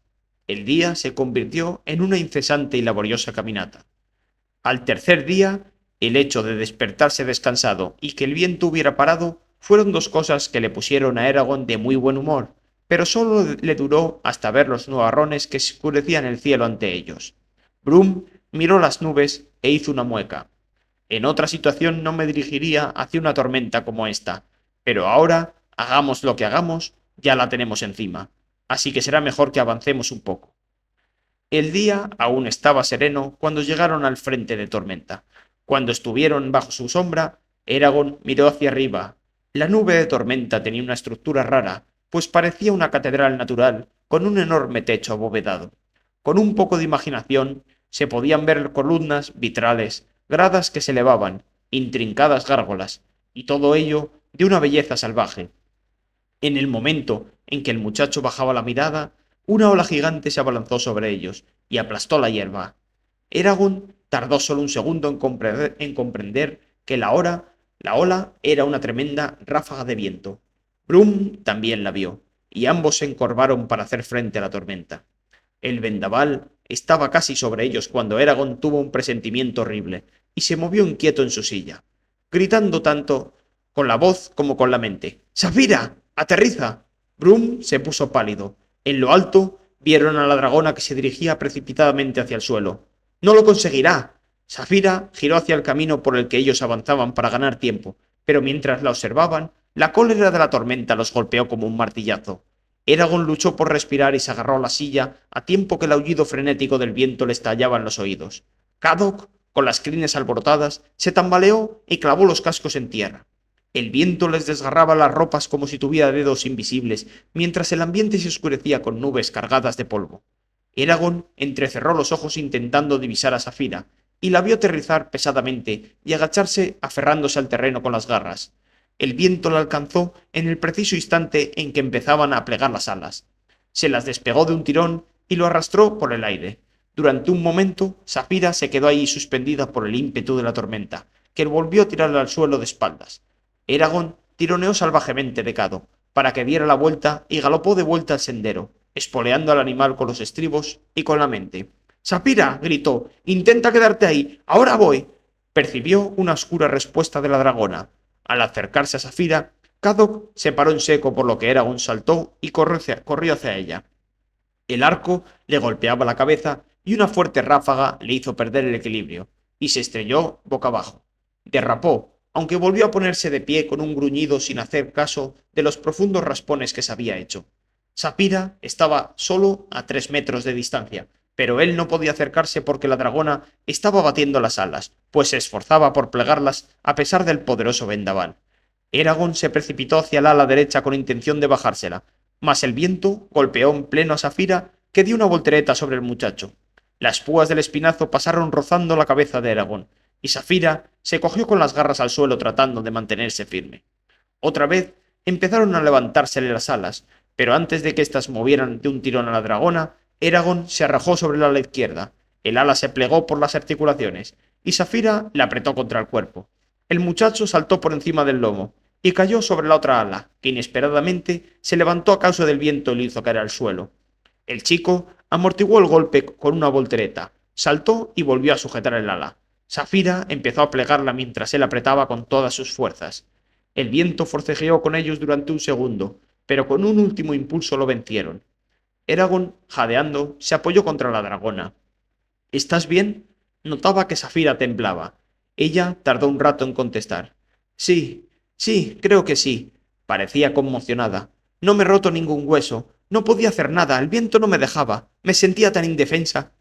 El día se convirtió en una incesante y laboriosa caminata. Al tercer día, el hecho de despertarse descansado y que el viento hubiera parado fueron dos cosas que le pusieron a Eragon de muy buen humor, pero solo le duró hasta ver los nubarrones que oscurecían el cielo ante ellos. Brum miró las nubes e hizo una mueca. En otra situación no me dirigiría hacia una tormenta como esta, pero ahora, hagamos lo que hagamos, ya la tenemos encima, así que será mejor que avancemos un poco. El día aún estaba sereno cuando llegaron al frente de tormenta. Cuando estuvieron bajo su sombra, Eragon miró hacia arriba. La nube de tormenta tenía una estructura rara, pues parecía una catedral natural con un enorme techo abovedado. Con un poco de imaginación se podían ver columnas, vitrales, gradas que se elevaban, intrincadas gárgolas, y todo ello de una belleza salvaje. En el momento en que el muchacho bajaba la mirada, una ola gigante se abalanzó sobre ellos y aplastó la hierba. Eragon tardó solo un segundo en comprender que la hora La ola era una tremenda ráfaga de viento. Brum también la vio, y ambos se encorvaron para hacer frente a la tormenta. El vendaval estaba casi sobre ellos cuando Eragon tuvo un presentimiento horrible y se movió inquieto en su silla, gritando tanto con la voz como con la mente. ¡Safira! ¡Aterriza! Brum se puso pálido. En lo alto vieron a la dragona que se dirigía precipitadamente hacia el suelo. ¡No lo conseguirá! Safira giró hacia el camino por el que ellos avanzaban para ganar tiempo, pero mientras la observaban, la cólera de la tormenta los golpeó como un martillazo. Eragon luchó por respirar y se agarró a la silla a tiempo que el aullido frenético del viento le estallaba en los oídos. Caddoc, con las crines alborotadas, se tambaleó y clavó los cascos en tierra. El viento les desgarraba las ropas como si tuviera dedos invisibles, mientras el ambiente se oscurecía con nubes cargadas de polvo. Eragon entrecerró los ojos intentando divisar a Safira, y la vio aterrizar pesadamente y agacharse aferrándose al terreno con las garras. El viento la alcanzó en el preciso instante en que empezaban a plegar las alas. Se las despegó de un tirón y lo arrastró por el aire. Durante un momento, Safira se quedó ahí suspendida por el ímpetu de la tormenta, que volvió a tirarla al suelo de espaldas. Eragon tironeó salvajemente de Cado, para que diera la vuelta y galopó de vuelta al sendero, espoleando al animal con los estribos y con la mente. ¡Sapira! Gritó. ¡Intenta quedarte ahí! ¡Ahora voy! Percibió una oscura respuesta de la dragona. Al acercarse a Safira, Caddoc se paró en seco por lo que Eragon saltó y corrió hacia ella. El arco le golpeaba la cabeza y una fuerte ráfaga le hizo perder el equilibrio, y se estrelló boca abajo. Derrapó, aunque volvió a ponerse de pie con un gruñido sin hacer caso de los profundos raspones que se había hecho. Sapira estaba solo a 3 metros de distancia, pero él no podía acercarse porque la dragona estaba batiendo las alas, pues se esforzaba por plegarlas a pesar del poderoso vendaval. Eragon se precipitó hacia el ala derecha con intención de bajársela, mas el viento golpeó en pleno a Safira, que dio una voltereta sobre el muchacho. Las púas del espinazo pasaron rozando la cabeza de Eragon, y Safira se cogió con las garras al suelo tratando de mantenerse firme. Otra vez empezaron a levantársele las alas, pero antes de que éstas movieran de un tirón a la dragona, Eragon se arrojó sobre el ala izquierda, el ala se plegó por las articulaciones, y Safira la apretó contra el cuerpo. El muchacho saltó por encima del lomo, y cayó sobre la otra ala, que inesperadamente se levantó a causa del viento y lo hizo caer al suelo. El chico amortiguó el golpe con una voltereta, saltó y volvió a sujetar el ala. Safira empezó a plegarla mientras él apretaba con todas sus fuerzas. El viento forcejeó con ellos durante un segundo, pero con un último impulso lo vencieron. Eragon, jadeando, se apoyó contra la dragona. ¿Estás bien? Notaba que Safira temblaba. Ella tardó un rato en contestar. Sí, sí, creo que sí. Parecía conmocionada. No me he roto ningún hueso. No podía hacer nada. El viento no me dejaba. Me sentía tan indefensa.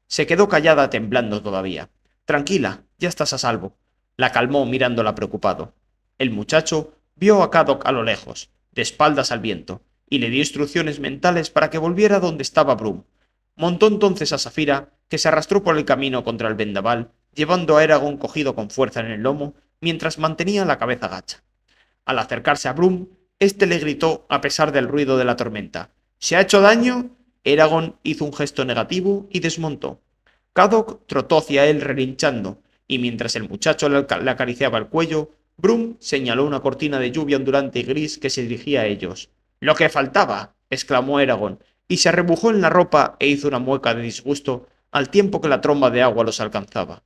Se quedó callada temblando todavía. Tranquila, ya estás a salvo. La calmó mirándola preocupado. El muchacho vio a Caddoc a lo lejos, de espaldas al viento, y le dio instrucciones mentales para que volviera donde estaba Brum. Montó entonces a Safira, que se arrastró por el camino contra el vendaval, llevando a Eragon cogido con fuerza en el lomo, mientras mantenía la cabeza gacha. Al acercarse a Brum, éste le gritó a pesar del ruido de la tormenta. ¿Se ha hecho daño? Eragon hizo un gesto negativo y desmontó. Caddoc trotó hacia él relinchando, y mientras el muchacho le acariciaba el cuello, Brum señaló una cortina de lluvia ondulante y gris que se dirigía a ellos. —¡Lo que faltaba! —exclamó Eragon, y se arrebujó en la ropa e hizo una mueca de disgusto al tiempo que la tromba de agua los alcanzaba.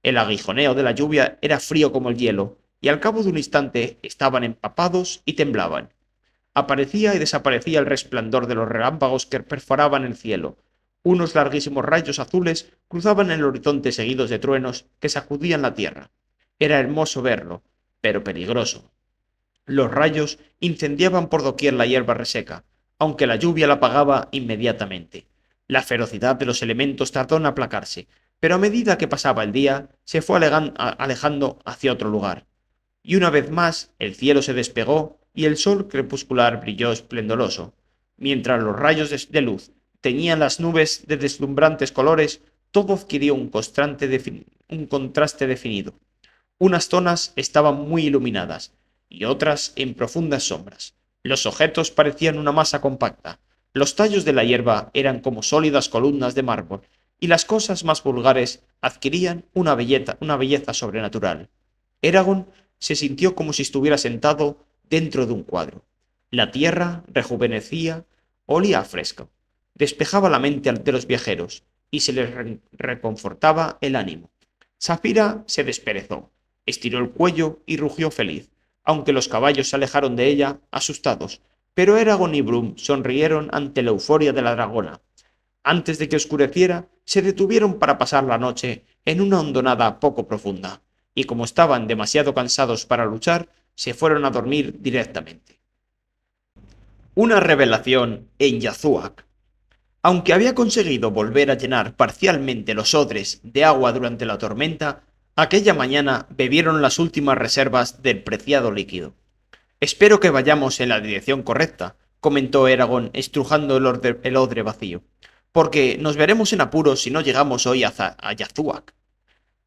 El aguijoneo de la lluvia era frío como el hielo, y al cabo de un instante estaban empapados y temblaban. Aparecía y desaparecía el resplandor de los relámpagos que perforaban el cielo. Unos larguísimos rayos azules cruzaban el horizonte seguidos de truenos que sacudían la tierra. Era hermoso verlo, pero peligroso. Los rayos incendiaban por doquier la hierba reseca, aunque la lluvia la apagaba inmediatamente. La ferocidad de los elementos tardó en aplacarse, pero a medida que pasaba el día, se fue alejando hacia otro lugar. Y una vez más el cielo se despegó y el sol crepuscular brilló esplendoroso. Mientras los rayos de luz teñían las nubes de deslumbrantes colores, todo adquirió un contraste definido. Unas zonas estaban muy iluminadas y otras en profundas sombras. Los objetos parecían una masa compacta. Los tallos de la hierba eran como sólidas columnas de mármol y las cosas más vulgares adquirían una belleza sobrenatural. Eragon se sintió como si estuviera sentado dentro de un cuadro. La tierra rejuvenecía, olía a fresco, despejaba la mente de los viajeros y se les reconfortaba el ánimo. Zafira se desperezó, estiró el cuello y rugió feliz, aunque los caballos se alejaron de ella, asustados, pero Eragon y Brum sonrieron ante la euforia de la dragona. Antes de que oscureciera, se detuvieron para pasar la noche en una hondonada poco profunda, y como estaban demasiado cansados para luchar, se fueron a dormir directamente. Una revelación en Yazuak. Aunque había conseguido volver a llenar parcialmente los odres de agua durante la tormenta, aquella mañana bebieron las últimas reservas del preciado líquido. Espero que vayamos en la dirección correcta, comentó Eragon estrujando el odre vacío, porque nos veremos en apuros si no llegamos hoy a Yazuak.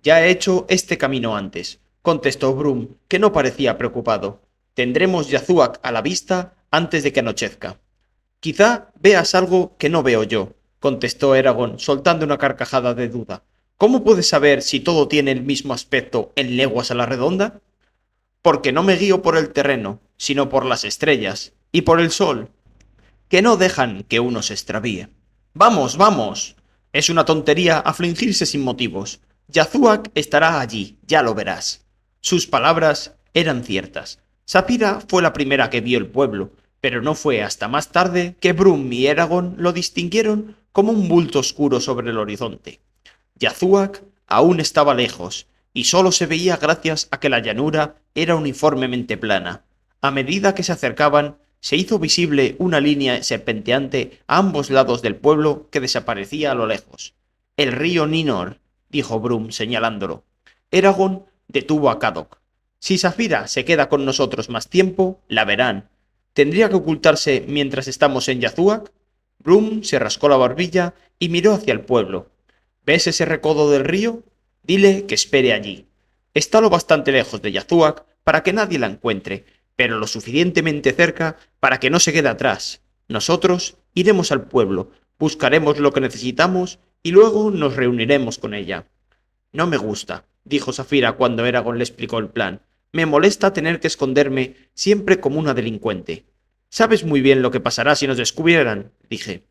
Ya he hecho este camino antes, contestó Brum, que no parecía preocupado. Tendremos Yazuak a la vista antes de que anochezca. Quizá veas algo que no veo yo, contestó Eragon, soltando una carcajada de duda. ¿Cómo puedes saber si todo tiene el mismo aspecto en leguas a la redonda? Porque no me guío por el terreno, sino por las estrellas y por el sol, que no dejan que uno se extravíe. ¡Vamos, vamos! Es una tontería afligirse sin motivos. Yazuak estará allí, ya lo verás. Sus palabras eran ciertas. Sapira fue la primera que vio el pueblo, pero no fue hasta más tarde que Brum y Eragon lo distinguieron como un bulto oscuro sobre el horizonte. Yazuak aún estaba lejos, y solo se veía gracias a que la llanura era uniformemente plana. A medida que se acercaban, se hizo visible una línea serpenteante a ambos lados del pueblo que desaparecía a lo lejos. El río Ninor, dijo Brum señalándolo. Eragon detuvo a Caddoc. Si Saphira se queda con nosotros más tiempo, la verán. ¿Tendría que ocultarse mientras estamos en Yazuak? Brum se rascó la barbilla y miró hacia el pueblo. ¿Ves ese recodo del río? Dile que espere allí. Está lo bastante lejos de Yazuak para que nadie la encuentre, pero lo suficientemente cerca para que no se quede atrás. Nosotros iremos al pueblo, buscaremos lo que necesitamos y luego nos reuniremos con ella. No me gusta, dijo Saphira cuando Eragon le explicó el plan. Me molesta tener que esconderme siempre como una delincuente. Sabes muy bien lo que pasará si nos descubrieran, dije.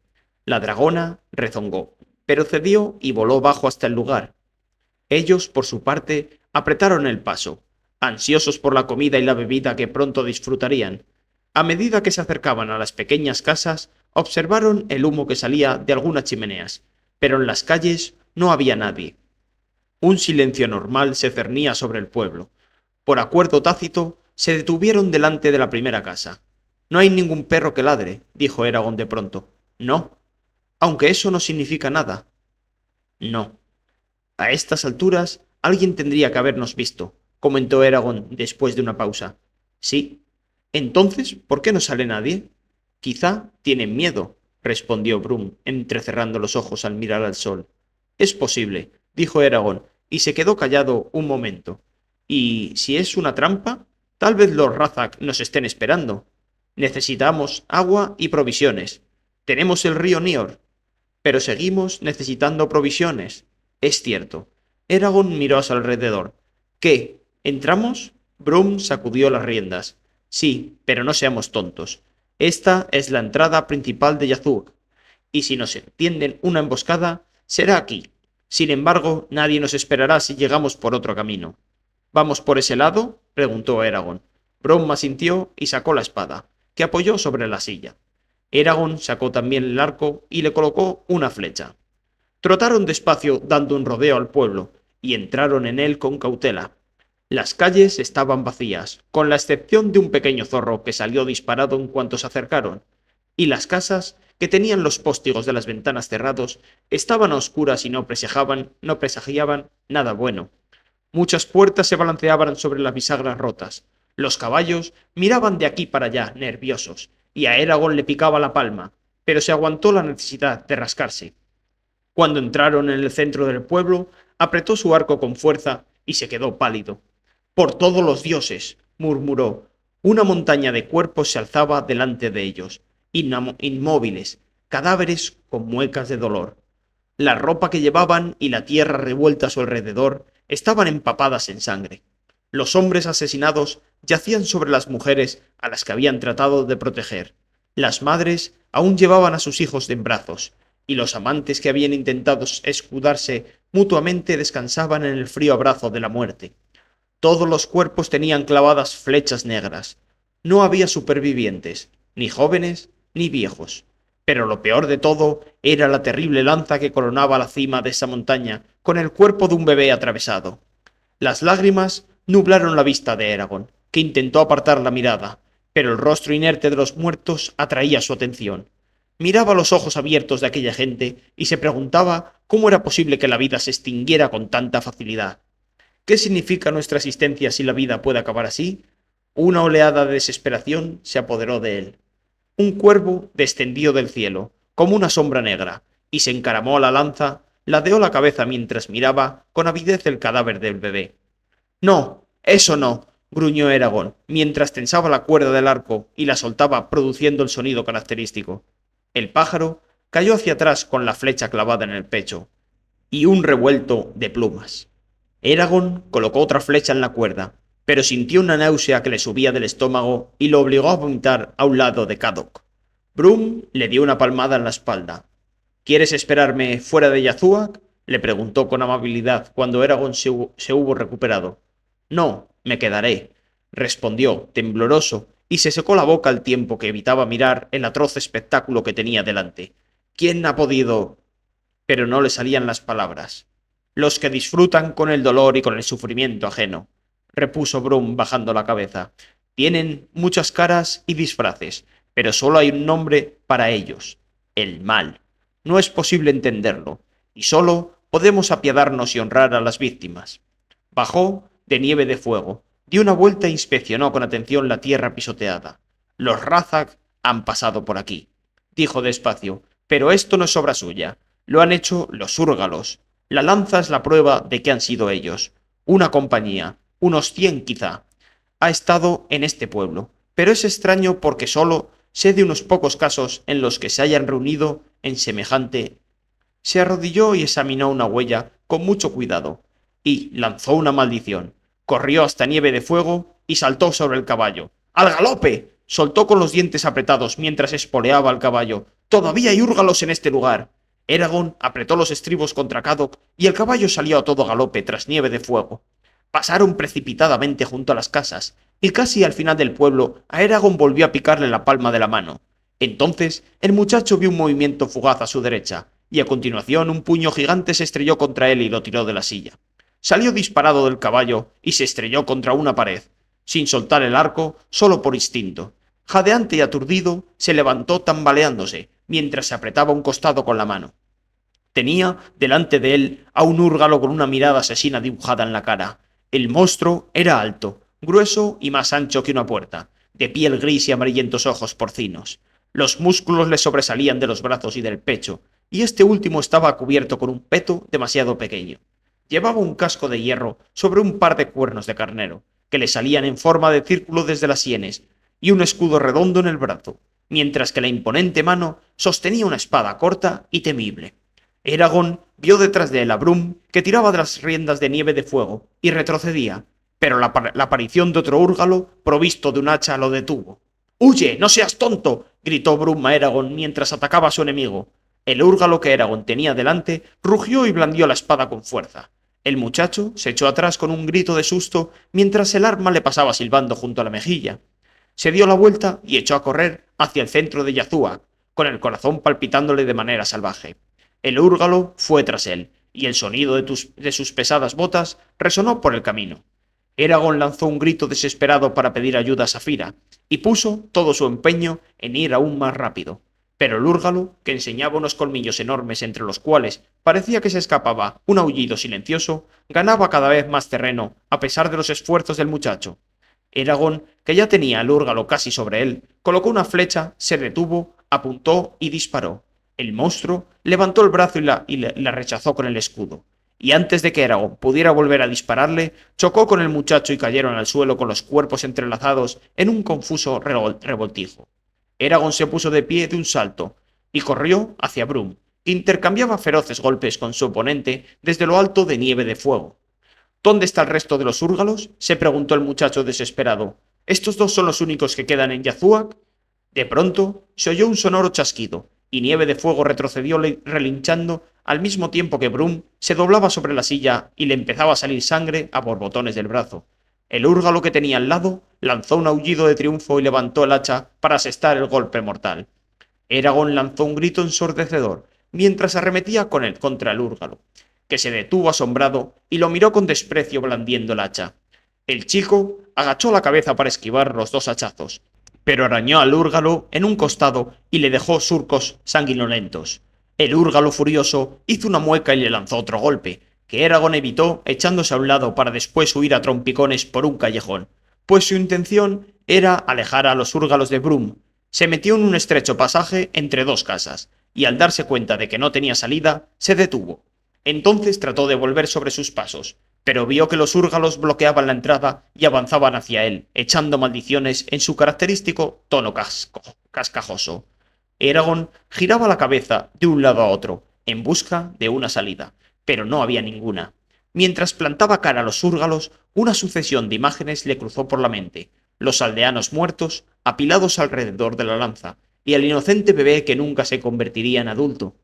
La dragona rezongó, pero cedió y voló bajo hasta el lugar. Ellos, por su parte, apretaron el paso, ansiosos por la comida y la bebida que pronto disfrutarían. A medida que se acercaban a las pequeñas casas, observaron el humo que salía de algunas chimeneas, pero en las calles no había nadie. Un silencio normal se cernía sobre el pueblo. Por acuerdo tácito, se detuvieron delante de la primera casa. No hay ningún perro que ladre, dijo Eragon de pronto. No. Aunque eso no significa nada. No. A estas alturas, alguien tendría que habernos visto, comentó Eragon después de una pausa. Sí. Entonces, ¿por qué no sale nadie? Quizá tienen miedo, respondió Brum, entrecerrando los ojos al mirar al sol. Es posible, dijo Eragon, y se quedó callado un momento. ¿Y si es una trampa? Tal vez los Razak nos estén esperando. Necesitamos agua y provisiones. Tenemos el río Nior, pero seguimos necesitando provisiones. Es cierto. Eragon miró a su alrededor. ¿Qué? ¿Entramos? Brum sacudió las riendas. Sí, pero no seamos tontos. Esta es la entrada principal de Yazuak, y si nos tienden una emboscada, será aquí. Sin embargo, nadie nos esperará si llegamos por otro camino. ¿Vamos por ese lado? Preguntó Eragon. Brum asintió y sacó la espada, que apoyó sobre la silla. Eragon sacó también el arco y le colocó una flecha. Trotaron despacio dando un rodeo al pueblo, y entraron en él con cautela. Las calles estaban vacías, con la excepción de un pequeño zorro que salió disparado en cuanto se acercaron, y las casas, que tenían los póstigos de las ventanas cerrados, estaban a oscuras y no presagiaban nada bueno. Muchas puertas se balanceaban sobre las bisagras rotas. Los caballos miraban de aquí para allá, nerviosos, y a Eragon le picaba la palma, pero se aguantó la necesidad de rascarse. Cuando entraron en el centro del pueblo, apretó su arco con fuerza y se quedó pálido. «Por todos los dioses», murmuró. Una montaña de cuerpos se alzaba delante de ellos, inmóviles, cadáveres con muecas de dolor. La ropa que llevaban y la tierra revuelta a su alrededor estaban empapadas en sangre. Los hombres asesinados yacían sobre las mujeres a las que habían tratado de proteger. Las madres aún llevaban a sus hijos en brazos, y los amantes que habían intentado escudarse mutuamente descansaban en el frío abrazo de la muerte. Todos los cuerpos tenían clavadas flechas negras. No había supervivientes, ni jóvenes ni viejos. Pero lo peor de todo era la terrible lanza que coronaba la cima de esa montaña, con el cuerpo de un bebé atravesado. Las lágrimas nublaron la vista de Eragon, que intentó apartar la mirada, pero el rostro inerte de los muertos atraía su atención. Miraba los ojos abiertos de aquella gente y se preguntaba cómo era posible que la vida se extinguiera con tanta facilidad. ¿Qué significa nuestra existencia si la vida puede acabar así? Una oleada de desesperación se apoderó de él. Un cuervo descendió del cielo, como una sombra negra, y se encaramó a la lanza, ladeó la cabeza mientras miraba con avidez el cadáver del bebé. No, eso no, gruñó Eragon, mientras tensaba la cuerda del arco y la soltaba produciendo el sonido característico. El pájaro cayó hacia atrás con la flecha clavada en el pecho, y un revuelto de plumas. Eragon colocó otra flecha en la cuerda, pero sintió una náusea que le subía del estómago y lo obligó a vomitar a un lado de Caddoc. Brum le dio una palmada en la espalda. ¿Quieres esperarme fuera de Yazuak?, le preguntó con amabilidad cuando Eragon se hubo recuperado. No, me quedaré, respondió, tembloroso, y se secó la boca al tiempo que evitaba mirar el atroz espectáculo que tenía delante. ¿Quién ha podido? Pero no le salían las palabras. Los que disfrutan con el dolor y con el sufrimiento ajeno, repuso Brum bajando la cabeza. Tienen muchas caras y disfraces, pero solo hay un nombre para ellos: el mal. No es posible entenderlo, y solo podemos apiadarnos y honrar a las víctimas. Bajó de Nieve de Fuego, dio una vuelta e inspeccionó con atención la tierra pisoteada. Los Razak han pasado por aquí, dijo despacio, pero esto no es obra suya. Lo han hecho los Úrgalos. La lanza es la prueba de que han sido ellos. Una compañía, unos 100 quizá, ha estado en este pueblo, pero es extraño porque solo sé de unos pocos casos en los que se hayan reunido en semejante. Se arrodilló y examinó una huella con mucho cuidado, y lanzó una maldición. Corrió hasta Nieve de Fuego y saltó sobre el caballo. ¡Al galope! Soltó con los dientes apretados mientras espoleaba al caballo. ¡Todavía hay Úrgalos en este lugar! Eragon apretó los estribos contra Caddoc y el caballo salió a todo galope tras Nieve de Fuego. Pasaron precipitadamente junto a las casas, y casi al final del pueblo a Eragon volvió a picarle la palma de la mano. Entonces el muchacho vio un movimiento fugaz a su derecha, y a continuación un puño gigante se estrelló contra él y lo tiró de la silla. Salió disparado del caballo y se estrelló contra una pared, sin soltar el arco, solo por instinto. Jadeante y aturdido, se levantó tambaleándose, mientras se apretaba un costado con la mano. Tenía delante de él a un Úrgalo con una mirada asesina dibujada en la cara. El monstruo era alto, grueso y más ancho que una puerta, de piel gris y amarillentos ojos porcinos. Los músculos le sobresalían de los brazos y del pecho, y este último estaba cubierto con un peto demasiado pequeño. Llevaba un casco de hierro sobre un par de cuernos de carnero, que le salían en forma de círculo desde las sienes, y un escudo redondo en el brazo, mientras que la imponente mano sostenía una espada corta y temible. Eragon vio detrás de él a Brum, que tiraba de las riendas de Nieve de Fuego, y retrocedía, pero la aparición de otro Úrgalo, provisto de un hacha, lo detuvo. ¡Huye! ¡No seas tonto!, gritó Brum a Eragon mientras atacaba a su enemigo. El Úrgalo que Eragon tenía delante rugió y blandió la espada con fuerza. El muchacho se echó atrás con un grito de susto mientras el arma le pasaba silbando junto a la mejilla. Se dio la vuelta y echó a correr hacia el centro de Yazuak, con el corazón palpitándole de manera salvaje. El Úrgalo fue tras él, y el sonido de sus pesadas botas resonó por el camino. Eragon lanzó un grito desesperado para pedir ayuda a Saphira, y puso todo su empeño en ir aún más rápido. Pero el Úrgalo, que enseñaba unos colmillos enormes entre los cuales parecía que se escapaba un aullido silencioso, ganaba cada vez más terreno a pesar de los esfuerzos del muchacho. Eragon, que ya tenía al Úrgalo casi sobre él, colocó una flecha, se detuvo, apuntó y disparó. El monstruo levantó el brazo y la rechazó con el escudo, y antes de que Eragon pudiera volver a dispararle, chocó con el muchacho y cayeron al suelo con los cuerpos entrelazados en un confuso revoltijo. Eragon se puso de pie de un salto y corrió hacia Brum, que intercambiaba feroces golpes con su oponente desde lo alto de Nieve de Fuego. ¿Dónde está el resto de los úrgalos?, se preguntó el muchacho desesperado. ¿Estos dos son los únicos que quedan en Yazuak? De pronto se oyó un sonoro chasquido, y Nieve de Fuego retrocedió relinchando al mismo tiempo que Brum se doblaba sobre la silla y le empezaba a salir sangre a borbotones del brazo. El úrgalo que tenía al lado lanzó un aullido de triunfo y levantó el hacha para asestar el golpe mortal. Eragon lanzó un grito ensordecedor mientras arremetía con él contra el úrgalo, que se detuvo asombrado y lo miró con desprecio blandiendo el hacha. El chico agachó la cabeza para esquivar los dos hachazos, pero arañó al úrgalo en un costado y le dejó surcos sanguinolentos. El úrgalo furioso hizo una mueca y le lanzó otro golpe, que Eragon evitó echándose a un lado para después huir a trompicones por un callejón, pues su intención era alejar a los úrgalos de Brum. Se metió en un estrecho pasaje entre dos casas, y al darse cuenta de que no tenía salida, se detuvo. Entonces trató de volver sobre sus pasos, pero vio que los úrgalos bloqueaban la entrada y avanzaban hacia él, echando maldiciones en su característico tono cascajoso. Eragon giraba la cabeza de un lado a otro, en busca de una salida, pero no había ninguna. Mientras plantaba cara a los úrgalos, una sucesión de imágenes le cruzó por la mente: los aldeanos muertos, apilados alrededor de la lanza, y el inocente bebé que nunca se convertiría en adulto.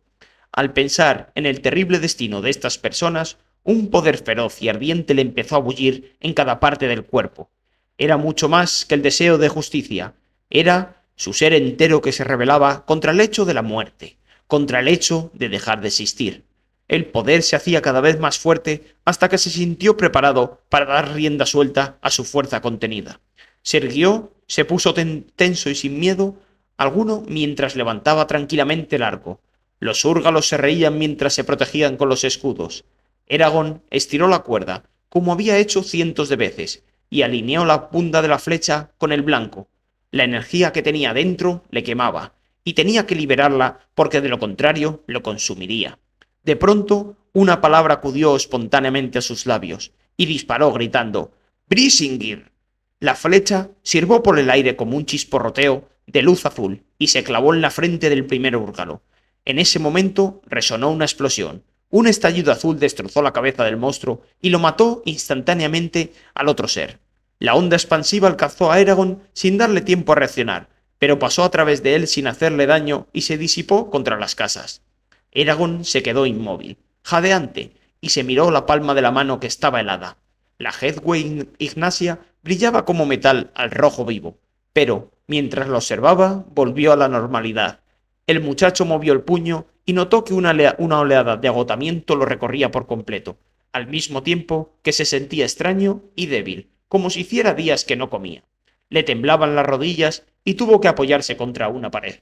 Al pensar en el terrible destino de estas personas, un poder feroz y ardiente le empezó a bullir en cada parte del cuerpo. Era mucho más que el deseo de justicia, era su ser entero que se rebelaba contra el hecho de la muerte, contra el hecho de dejar de existir. El poder se hacía cada vez más fuerte hasta que se sintió preparado para dar rienda suelta a su fuerza contenida. Se irguió, se puso tenso y sin miedo alguno mientras levantaba tranquilamente el arco. Los úrgalos se reían mientras se protegían con los escudos. Eragon estiró la cuerda, como había hecho cientos de veces, y alineó la punta de la flecha con el blanco. La energía que tenía dentro le quemaba, y tenía que liberarla porque de lo contrario lo consumiría. De pronto, una palabra acudió espontáneamente a sus labios, y disparó gritando «¡Brisingir!». La flecha sirvió por el aire como un chisporroteo de luz azul, y se clavó en la frente del primer úrgalo. En ese momento resonó una explosión. Un estallido azul destrozó la cabeza del monstruo y lo mató instantáneamente al otro ser. La onda expansiva alcanzó a Eragon sin darle tiempo a reaccionar, pero pasó a través de él sin hacerle daño y se disipó contra las casas. Eragon se quedó inmóvil, jadeante, y se miró la palma de la mano que estaba helada. La Headway Ignacia brillaba como metal al rojo vivo, pero, mientras lo observaba, volvió a la normalidad. El muchacho movió el puño y notó que una oleada de agotamiento lo recorría por completo, al mismo tiempo que se sentía extraño y débil, como si hiciera días que no comía. Le temblaban las rodillas y tuvo que apoyarse contra una pared.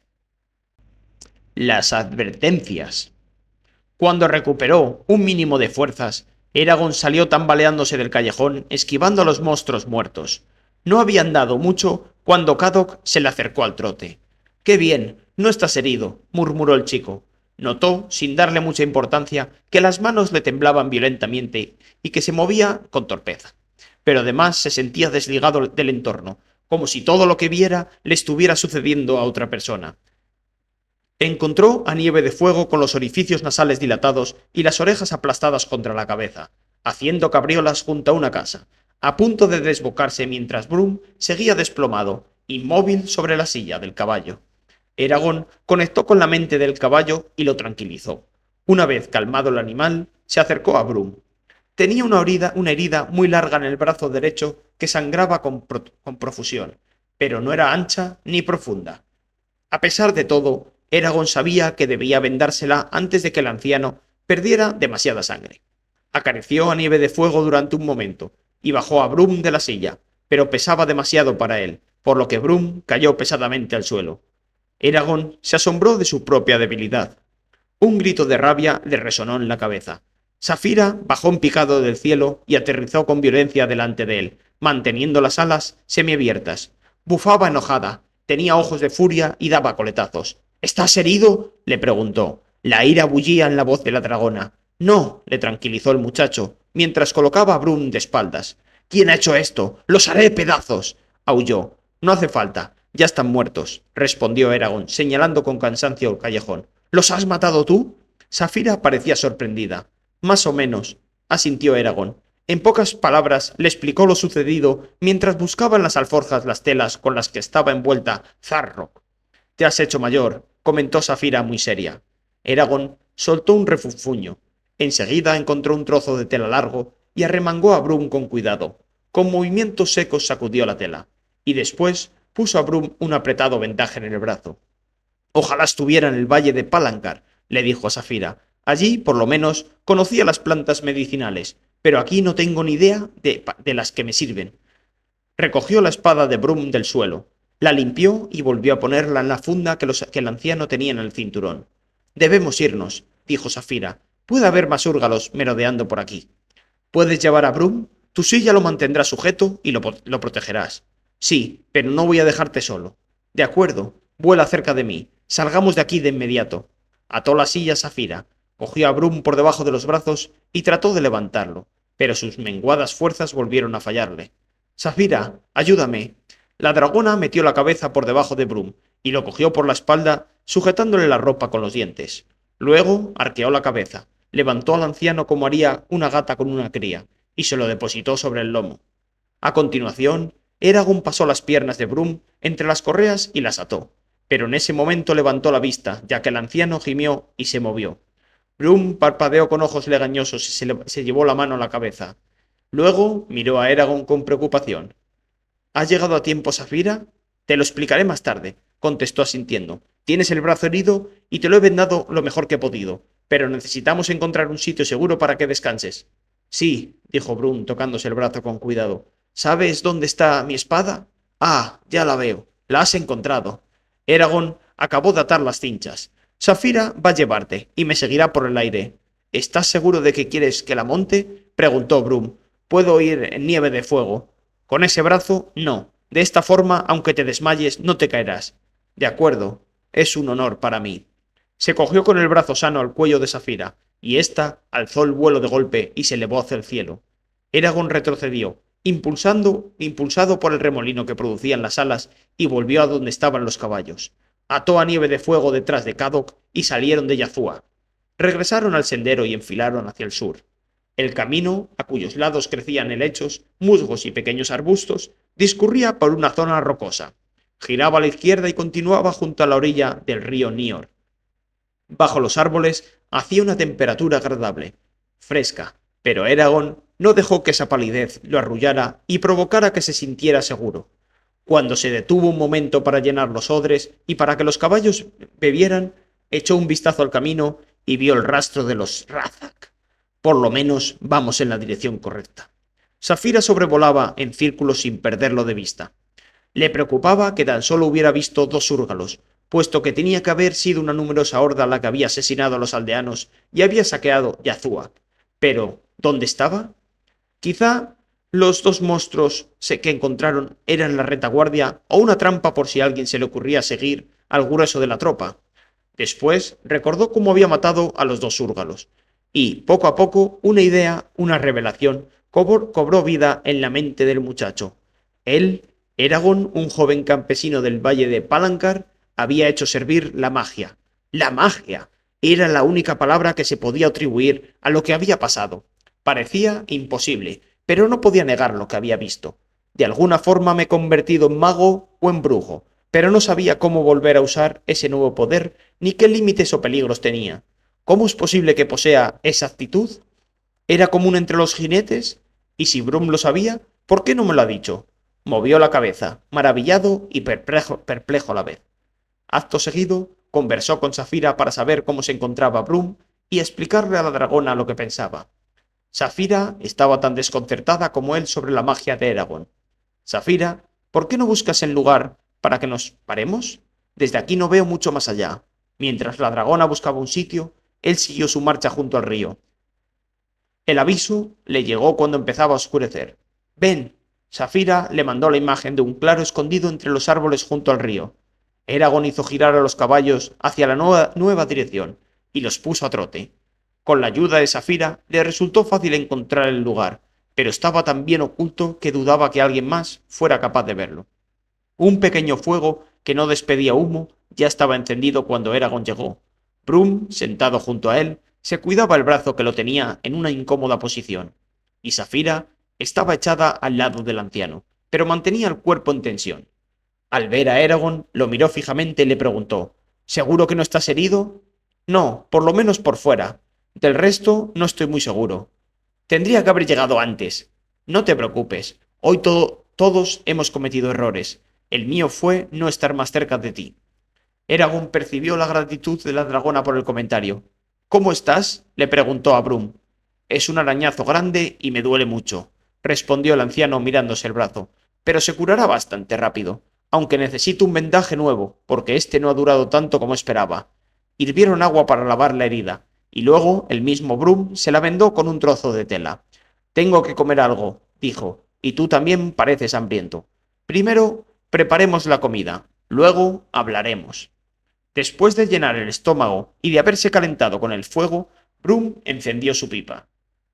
Las advertencias. Cuando recuperó un mínimo de fuerzas, Eragon salió tambaleándose del callejón, esquivando a los monstruos muertos. No había andado mucho cuando Kadok se le acercó al trote. «¡Qué bien! No estás herido», murmuró el chico. Notó, sin darle mucha importancia, que las manos le temblaban violentamente y que se movía con torpeza. Pero además se sentía desligado del entorno, como si todo lo que viera le estuviera sucediendo a otra persona. Encontró a Nieve de Fuego con los orificios nasales dilatados y las orejas aplastadas contra la cabeza, haciendo cabriolas junto a una casa, a punto de desbocarse mientras Brum seguía desplomado, inmóvil sobre la silla del caballo. Eragon conectó con la mente del caballo y lo tranquilizó. Una vez calmado el animal, se acercó a Brum. Tenía una herida muy larga en el brazo derecho que sangraba con profusión, pero no era ancha ni profunda. A pesar de todo, Eragon sabía que debía vendársela antes de que el anciano perdiera demasiada sangre. Acarició a Nieve de Fuego durante un momento y bajó a Brum de la silla, pero pesaba demasiado para él, por lo que Brum cayó pesadamente al suelo. Eragon se asombró de su propia debilidad. Un grito de rabia le resonó en la cabeza. Saphira bajó en picado del cielo y aterrizó con violencia delante de él, manteniendo las alas semiabiertas. Bufaba enojada, tenía ojos de furia y daba coletazos. «¿Estás herido?», le preguntó. La ira bullía en la voz de la dragona. «No», le tranquilizó el muchacho, mientras colocaba a Brum de espaldas. «¿Quién ha hecho esto? ¡Los haré pedazos!», aulló. «No hace falta, ya están muertos», respondió Eragon, señalando con cansancio el callejón. «¿Los has matado tú?». Saphira parecía sorprendida. «Más o menos», asintió Eragon. En pocas palabras le explicó lo sucedido mientras buscaba en las alforjas las telas con las que estaba envuelta Zarrock. «Te has hecho mayor», comentó Safira muy seria. Eragon soltó un refunfuño. Enseguida encontró un trozo de tela largo y arremangó a Brum con cuidado. Con movimientos secos sacudió la tela, y después puso a Brum un apretado vendaje en el brazo. «Ojalá estuviera en el valle de Palancar», le dijo a Safira. «Allí, por lo menos, conocía las plantas medicinales, pero aquí no tengo ni idea de las que me sirven». Recogió la espada de Brum del suelo, la limpió y volvió a ponerla en la funda que el anciano tenía en el cinturón. «Debemos irnos», dijo Safira. «Puede haber más húrgalos merodeando por aquí». «¿Puedes llevar a Brum? Tu silla lo mantendrá sujeto y lo protegerás». «Sí, pero no voy a dejarte solo». «De acuerdo, vuela cerca de mí. Salgamos de aquí de inmediato». Ató la silla a Safira, cogió a Brum por debajo de los brazos y trató de levantarlo, pero sus menguadas fuerzas volvieron a fallarle. «Safira, ayúdame». La dragona metió la cabeza por debajo de Brum y lo cogió por la espalda, sujetándole la ropa con los dientes. Luego arqueó la cabeza, levantó al anciano como haría una gata con una cría, y se lo depositó sobre el lomo. A continuación, Eragon pasó las piernas de Brum entre las correas y las ató, pero en ese momento levantó la vista, ya que el anciano gimió y se movió. Brum parpadeó con ojos legañosos y se llevó la mano a la cabeza. Luego miró a Eragon con preocupación. «¿Has llegado a tiempo, Safira?» «Te lo explicaré más tarde», contestó asintiendo. «Tienes el brazo herido y te lo he vendado lo mejor que he podido, pero necesitamos encontrar un sitio seguro para que descanses». «Sí», dijo Brum tocándose el brazo con cuidado. «¿Sabes dónde está mi espada?» «Ah, ya la veo. La has encontrado». Eragon acabó de atar las cinchas. «Safira va a llevarte y me seguirá por el aire». «¿Estás seguro de que quieres que la monte?» preguntó Brum. «Puedo ir en nieve de fuego». «Con ese brazo, no. De esta forma, aunque te desmayes, no te caerás». «De acuerdo. Es un honor para mí». Se cogió con el brazo sano al cuello de Safira, y ésta alzó el vuelo de golpe y se elevó hacia el cielo. Eragon retrocedió, impulsado por el remolino que producían las alas, y volvió a donde estaban los caballos. Ató a Nieve de Fuego detrás de Caddoc y salieron de Yazúa. Regresaron al sendero y enfilaron hacia el sur. El camino, a cuyos lados crecían helechos, musgos y pequeños arbustos, discurría por una zona rocosa. Giraba a la izquierda y continuaba junto a la orilla del río Nior. Bajo los árboles hacía una temperatura agradable, fresca, pero Eragon no dejó que esa palidez lo arrullara y provocara que se sintiera seguro. Cuando se detuvo un momento para llenar los odres y para que los caballos bebieran, echó un vistazo al camino y vio el rastro de los Razak. Por lo menos vamos en la dirección correcta. Safira sobrevolaba en círculos sin perderlo de vista. Le preocupaba que tan solo hubiera visto 2 húrgalos, puesto que tenía que haber sido una numerosa horda la que había asesinado a los aldeanos y había saqueado Yazúa. Pero, ¿dónde estaba? Quizá los 2 monstruos que encontraron eran la retaguardia o una trampa por si a alguien se le ocurría seguir al grueso de la tropa. Después recordó cómo había matado a los 2 húrgalos, y poco a poco una idea, una revelación, cobró vida en la mente del muchacho. Él, Eragon, un joven campesino del valle de Palancar, había hecho servir la magia. ¡La magia! Era la única palabra que se podía atribuir a lo que había pasado. Parecía imposible, pero no podía negar lo que había visto. De alguna forma me he convertido en mago o en brujo, pero no sabía cómo volver a usar ese nuevo poder ni qué límites o peligros tenía. ¿Cómo es posible que posea esa actitud? ¿Era común entre los jinetes? Y si Brum lo sabía, ¿por qué no me lo ha dicho? Movió la cabeza, maravillado y perplejo a la vez. Acto seguido, conversó con Safira para saber cómo se encontraba Brum y explicarle a la dragona lo que pensaba. Safira estaba tan desconcertada como él sobre la magia de Eragon. «Safira, ¿por qué no buscas el lugar para que nos paremos? Desde aquí no veo mucho más allá». Mientras la dragona buscaba un sitio, él siguió su marcha junto al río. El aviso le llegó cuando empezaba a oscurecer. «Ven». Safira le mandó la imagen de un claro escondido entre los árboles junto al río. Eragon hizo girar a los caballos hacia la nueva dirección y los puso a trote. Con la ayuda de Safira le resultó fácil encontrar el lugar, pero estaba tan bien oculto que dudaba que alguien más fuera capaz de verlo. Un pequeño fuego que no despedía humo ya estaba encendido cuando Eragon llegó. Brum, sentado junto a él, se cuidaba el brazo que lo tenía en una incómoda posición. y Safira estaba echada al lado del anciano, pero mantenía el cuerpo en tensión. Al ver a Eragon, lo miró fijamente y le preguntó: ¿Seguro que no estás herido? No, por lo menos por fuera. Del resto no estoy muy seguro. Tendría que haber llegado antes. No te preocupes. Hoy todos hemos cometido errores. El mío fue no estar más cerca de ti. Eragon percibió la gratitud de la dragona por el comentario. ¿Cómo estás?, le preguntó a Brum. Es un arañazo grande y me duele mucho, respondió el anciano mirándose el brazo, pero se curará bastante rápido, aunque necesito un vendaje nuevo, porque este no ha durado tanto como esperaba. Hirvieron agua para lavar la herida, y luego el mismo Brum se la vendó con un trozo de tela. Tengo que comer algo, dijo, y tú también pareces hambriento. Primero, preparemos la comida, luego hablaremos. Después de llenar el estómago y de haberse calentado con el fuego, Brum encendió su pipa.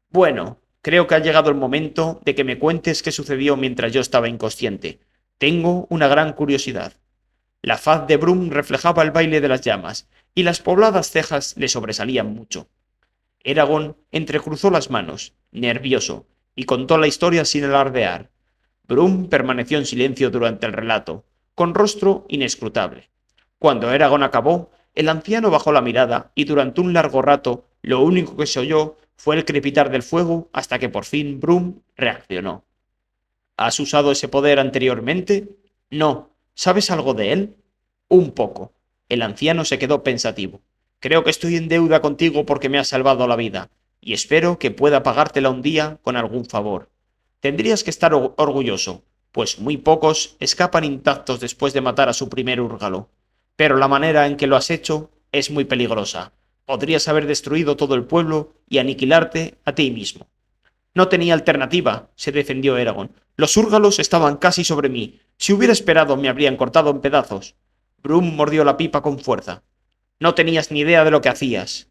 Bueno, creo que ha llegado el momento de que me cuentes qué sucedió mientras yo estaba inconsciente. Tengo una gran curiosidad. La faz de Brum reflejaba el baile de las llamas, y las pobladas cejas le sobresalían mucho. Eragon entrecruzó las manos, nervioso, y contó la historia sin alardear. Brum permaneció en silencio durante el relato, con rostro inescrutable. Cuando Eragon acabó, el anciano bajó la mirada y durante un largo rato lo único que se oyó fue el crepitar del fuego hasta que por fin Brum reaccionó. ¿Has usado ese poder anteriormente? No. ¿Sabes algo de él? Un poco. El anciano se quedó pensativo. Creo que estoy en deuda contigo porque me has salvado la vida, y espero que pueda pagártela un día con algún favor. Tendrías que estar orgulloso, pues muy pocos escapan intactos después de matar a su primer húrgalo. Pero la manera en que lo has hecho es muy peligrosa. Podrías haber destruido todo el pueblo y aniquilarte a ti mismo. No tenía alternativa, se defendió Eragon. Los húrgalos estaban casi sobre mí. Si hubiera esperado me habrían cortado en pedazos. Brum mordió la pipa con fuerza. No tenías ni idea de lo que hacías.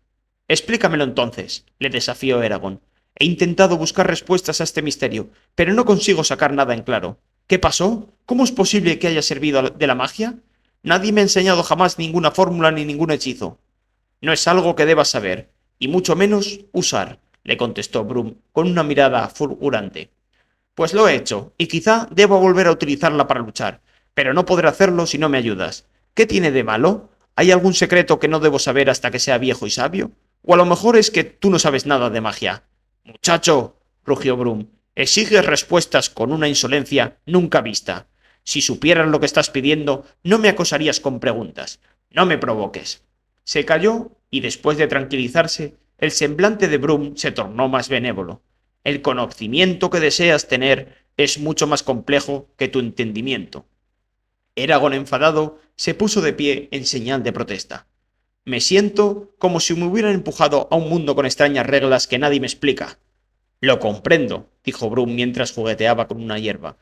Explícamelo entonces, le desafió Eragon. He intentado buscar respuestas a este misterio, pero no consigo sacar nada en claro. ¿Qué pasó? ¿Cómo es posible que haya servido de la magia? Nadie me ha enseñado jamás ninguna fórmula ni ningún hechizo. No es algo que debas saber, y mucho menos usar, le contestó Brum con una mirada fulgurante. Pues lo he hecho, y quizá deba volver a utilizarla para luchar, pero no podré hacerlo si no me ayudas. ¿Qué tiene de malo? ¿Hay algún secreto que no debo saber hasta que sea viejo y sabio? O a lo mejor es que tú no sabes nada de magia. Muchacho, rugió Brum, exiges respuestas con una insolencia nunca vista. Si supieras lo que estás pidiendo, no me acosarías con preguntas. No me provoques. Se calló y después de tranquilizarse, el semblante de Brum se tornó más benévolo. El conocimiento que deseas tener es mucho más complejo que tu entendimiento. Eragon enfadado se puso de pie en señal de protesta. Me siento como si me hubieran empujado a un mundo con extrañas reglas que nadie me explica. Lo comprendo, dijo Brum mientras jugueteaba con una hierba.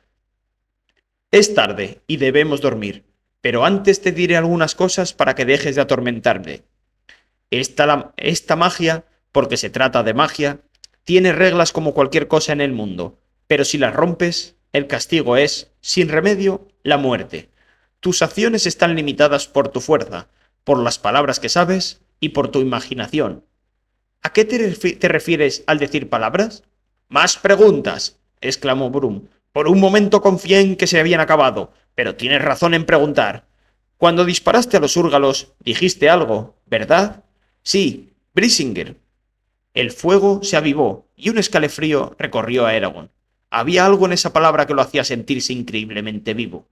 Es tarde y debemos dormir, pero antes te diré algunas cosas para que dejes de atormentarme. Esta magia, porque se trata de magia, tiene reglas como cualquier cosa en el mundo, pero si las rompes, el castigo es, sin remedio, la muerte. Tus acciones están limitadas por tu fuerza, por las palabras que sabes y por tu imaginación. ¿A qué te refieres al decir palabras? ¡Más preguntas!, exclamó Brum. Por un momento confié en que se habían acabado, pero tienes razón en preguntar. Cuando disparaste a los húrgalos, dijiste algo, ¿verdad? Sí, Brisinger. El fuego se avivó y un escalofrío recorrió a Eragon. Había algo en esa palabra que lo hacía sentirse increíblemente vivo.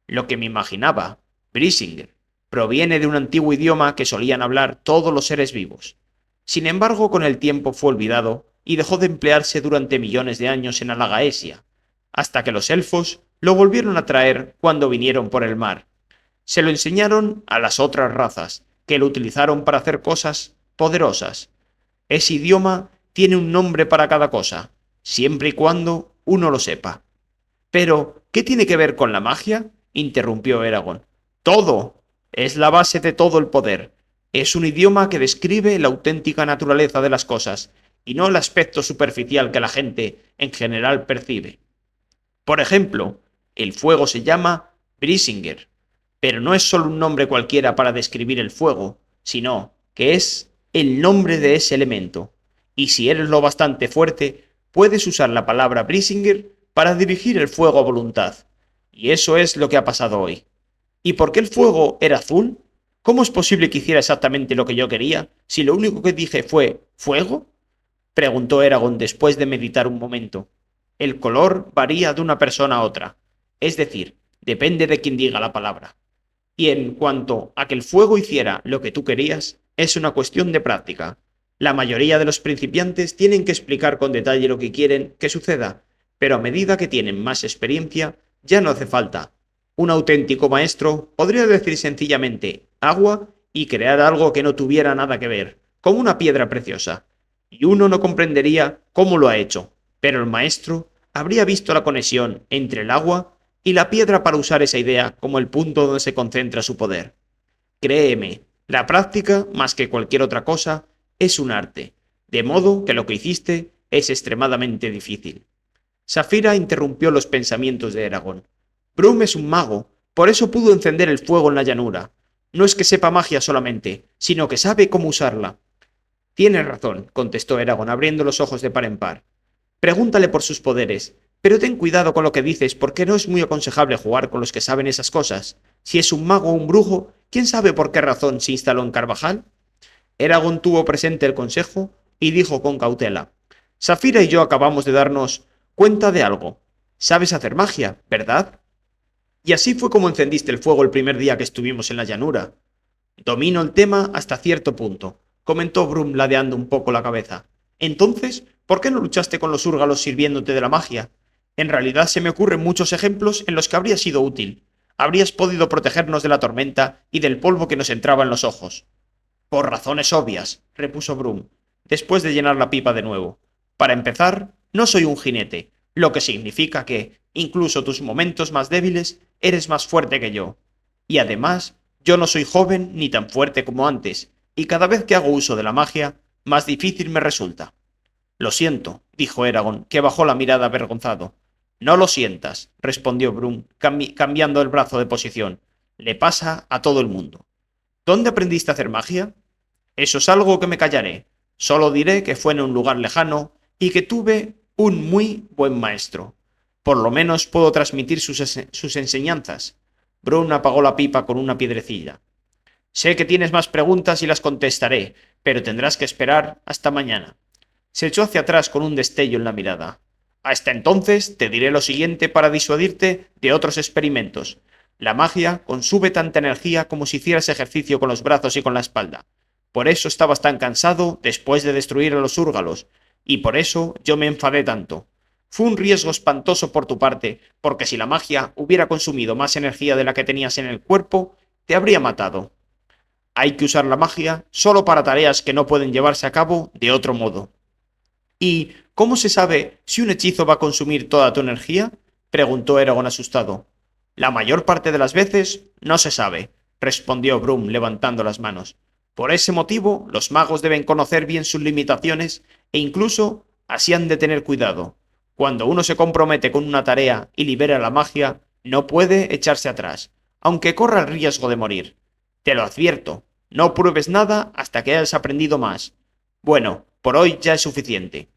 Lo que me imaginaba, Brisinger, proviene de un antiguo idioma que solían hablar todos los seres vivos. Sin embargo, con el tiempo fue olvidado y dejó de emplearse durante millones de años en Alagaesia, hasta que los elfos lo volvieron a traer cuando vinieron por el mar. Se lo enseñaron a las otras razas, que lo utilizaron para hacer cosas poderosas. Ese idioma tiene un nombre para cada cosa, siempre y cuando uno lo sepa. Pero, ¿qué tiene que ver con la magia?, interrumpió Eragon. Todo. Es la base de todo el poder. Es un idioma que describe la auténtica naturaleza de las cosas, y no el aspecto superficial que la gente en general percibe. Por ejemplo, el fuego se llama Brisinger, pero no es solo un nombre cualquiera para describir el fuego, sino que es el nombre de ese elemento. Y si eres lo bastante fuerte, puedes usar la palabra Brisinger para dirigir el fuego a voluntad. Y eso es lo que ha pasado hoy. ¿Y por qué el fuego era azul? ¿Cómo es posible que hiciera exactamente lo que yo quería, si lo único que dije fue ¿fuego? Preguntó Eragon después de meditar un momento. El color varía de una persona a otra, es decir, depende de quien diga la palabra. Y en cuanto a que el fuego hiciera lo que tú querías, es una cuestión de práctica. La mayoría de los principiantes tienen que explicar con detalle lo que quieren que suceda, pero a medida que tienen más experiencia, ya no hace falta. Un auténtico maestro podría decir sencillamente agua y crear algo que no tuviera nada que ver, como una piedra preciosa. Y uno no comprendería cómo lo ha hecho, pero el maestro habría visto la conexión entre el agua y la piedra para usar esa idea como el punto donde se concentra su poder. Créeme, la práctica, más que cualquier otra cosa, es un arte, de modo que lo que hiciste es extremadamente difícil. Safira interrumpió los pensamientos de Eragon. Brum es un mago, por eso pudo encender el fuego en la llanura. No es que sepa magia solamente, sino que sabe cómo usarla. Tienes razón, contestó Eragon, abriendo los ojos de par en par. Pregúntale por sus poderes, pero ten cuidado con lo que dices, porque no es muy aconsejable jugar con los que saben esas cosas. Si es un mago o un brujo, ¿quién sabe por qué razón se instaló en Carvajal? Eragon tuvo presente el consejo y dijo con cautela: Safira y yo acabamos de darnos cuenta de algo. Sabes hacer magia, ¿verdad? Y así fue como encendiste el fuego el primer día que estuvimos en la llanura. Domino el tema hasta cierto punto, comentó Brum ladeando un poco la cabeza. Entonces, ¿por qué no luchaste con los úrgalos sirviéndote de la magia? En realidad se me ocurren muchos ejemplos en los que habría sido útil. Habrías podido protegernos de la tormenta y del polvo que nos entraba en los ojos. Por razones obvias, repuso Brum, después de llenar la pipa de nuevo. Para empezar, no soy un jinete, lo que significa que, incluso tus momentos más débiles, eres más fuerte que yo. Y además, yo no soy joven ni tan fuerte como antes, y cada vez que hago uso de la magia, más difícil me resulta. Lo siento, dijo Eragon, que bajó la mirada avergonzado. No lo sientas, respondió Brum, cambiando el brazo de posición. Le pasa a todo el mundo. ¿Dónde aprendiste a hacer magia? Eso es algo que me callaré. Solo diré que fue en un lugar lejano y que tuve un muy buen maestro. Por lo menos puedo transmitir sus enseñanzas. Brum apagó la pipa con una piedrecilla. Sé que tienes más preguntas y las contestaré, pero tendrás que esperar hasta mañana. Se echó hacia atrás con un destello en la mirada. Hasta entonces te diré lo siguiente para disuadirte de otros experimentos. La magia consume tanta energía como si hicieras ejercicio con los brazos y con la espalda. Por eso estabas tan cansado después de destruir a los úrgalos, y por eso yo me enfadé tanto. Fue un riesgo espantoso por tu parte, porque si la magia hubiera consumido más energía de la que tenías en el cuerpo, te habría matado. Hay que usar la magia solo para tareas que no pueden llevarse a cabo de otro modo. ¿Y cómo se sabe si un hechizo va a consumir toda tu energía? Preguntó Eragon asustado. La mayor parte de las veces no se sabe, respondió Brum levantando las manos. Por ese motivo, los magos deben conocer bien sus limitaciones e incluso así han de tener cuidado. Cuando uno se compromete con una tarea y libera la magia, no puede echarse atrás, aunque corra el riesgo de morir. Te lo advierto, no pruebes nada hasta que hayas aprendido más. Bueno, por hoy ya es suficiente.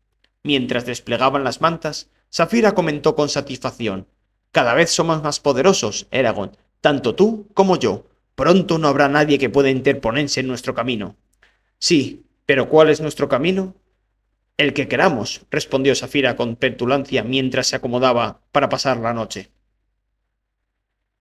Mientras desplegaban las mantas, Safira comentó con satisfacción. Cada vez somos más poderosos, Eragon, tanto tú como yo. Pronto no habrá nadie que pueda interponerse en nuestro camino. Sí, pero ¿cuál es nuestro camino? El que queramos, respondió Safira con petulancia mientras se acomodaba para pasar la noche.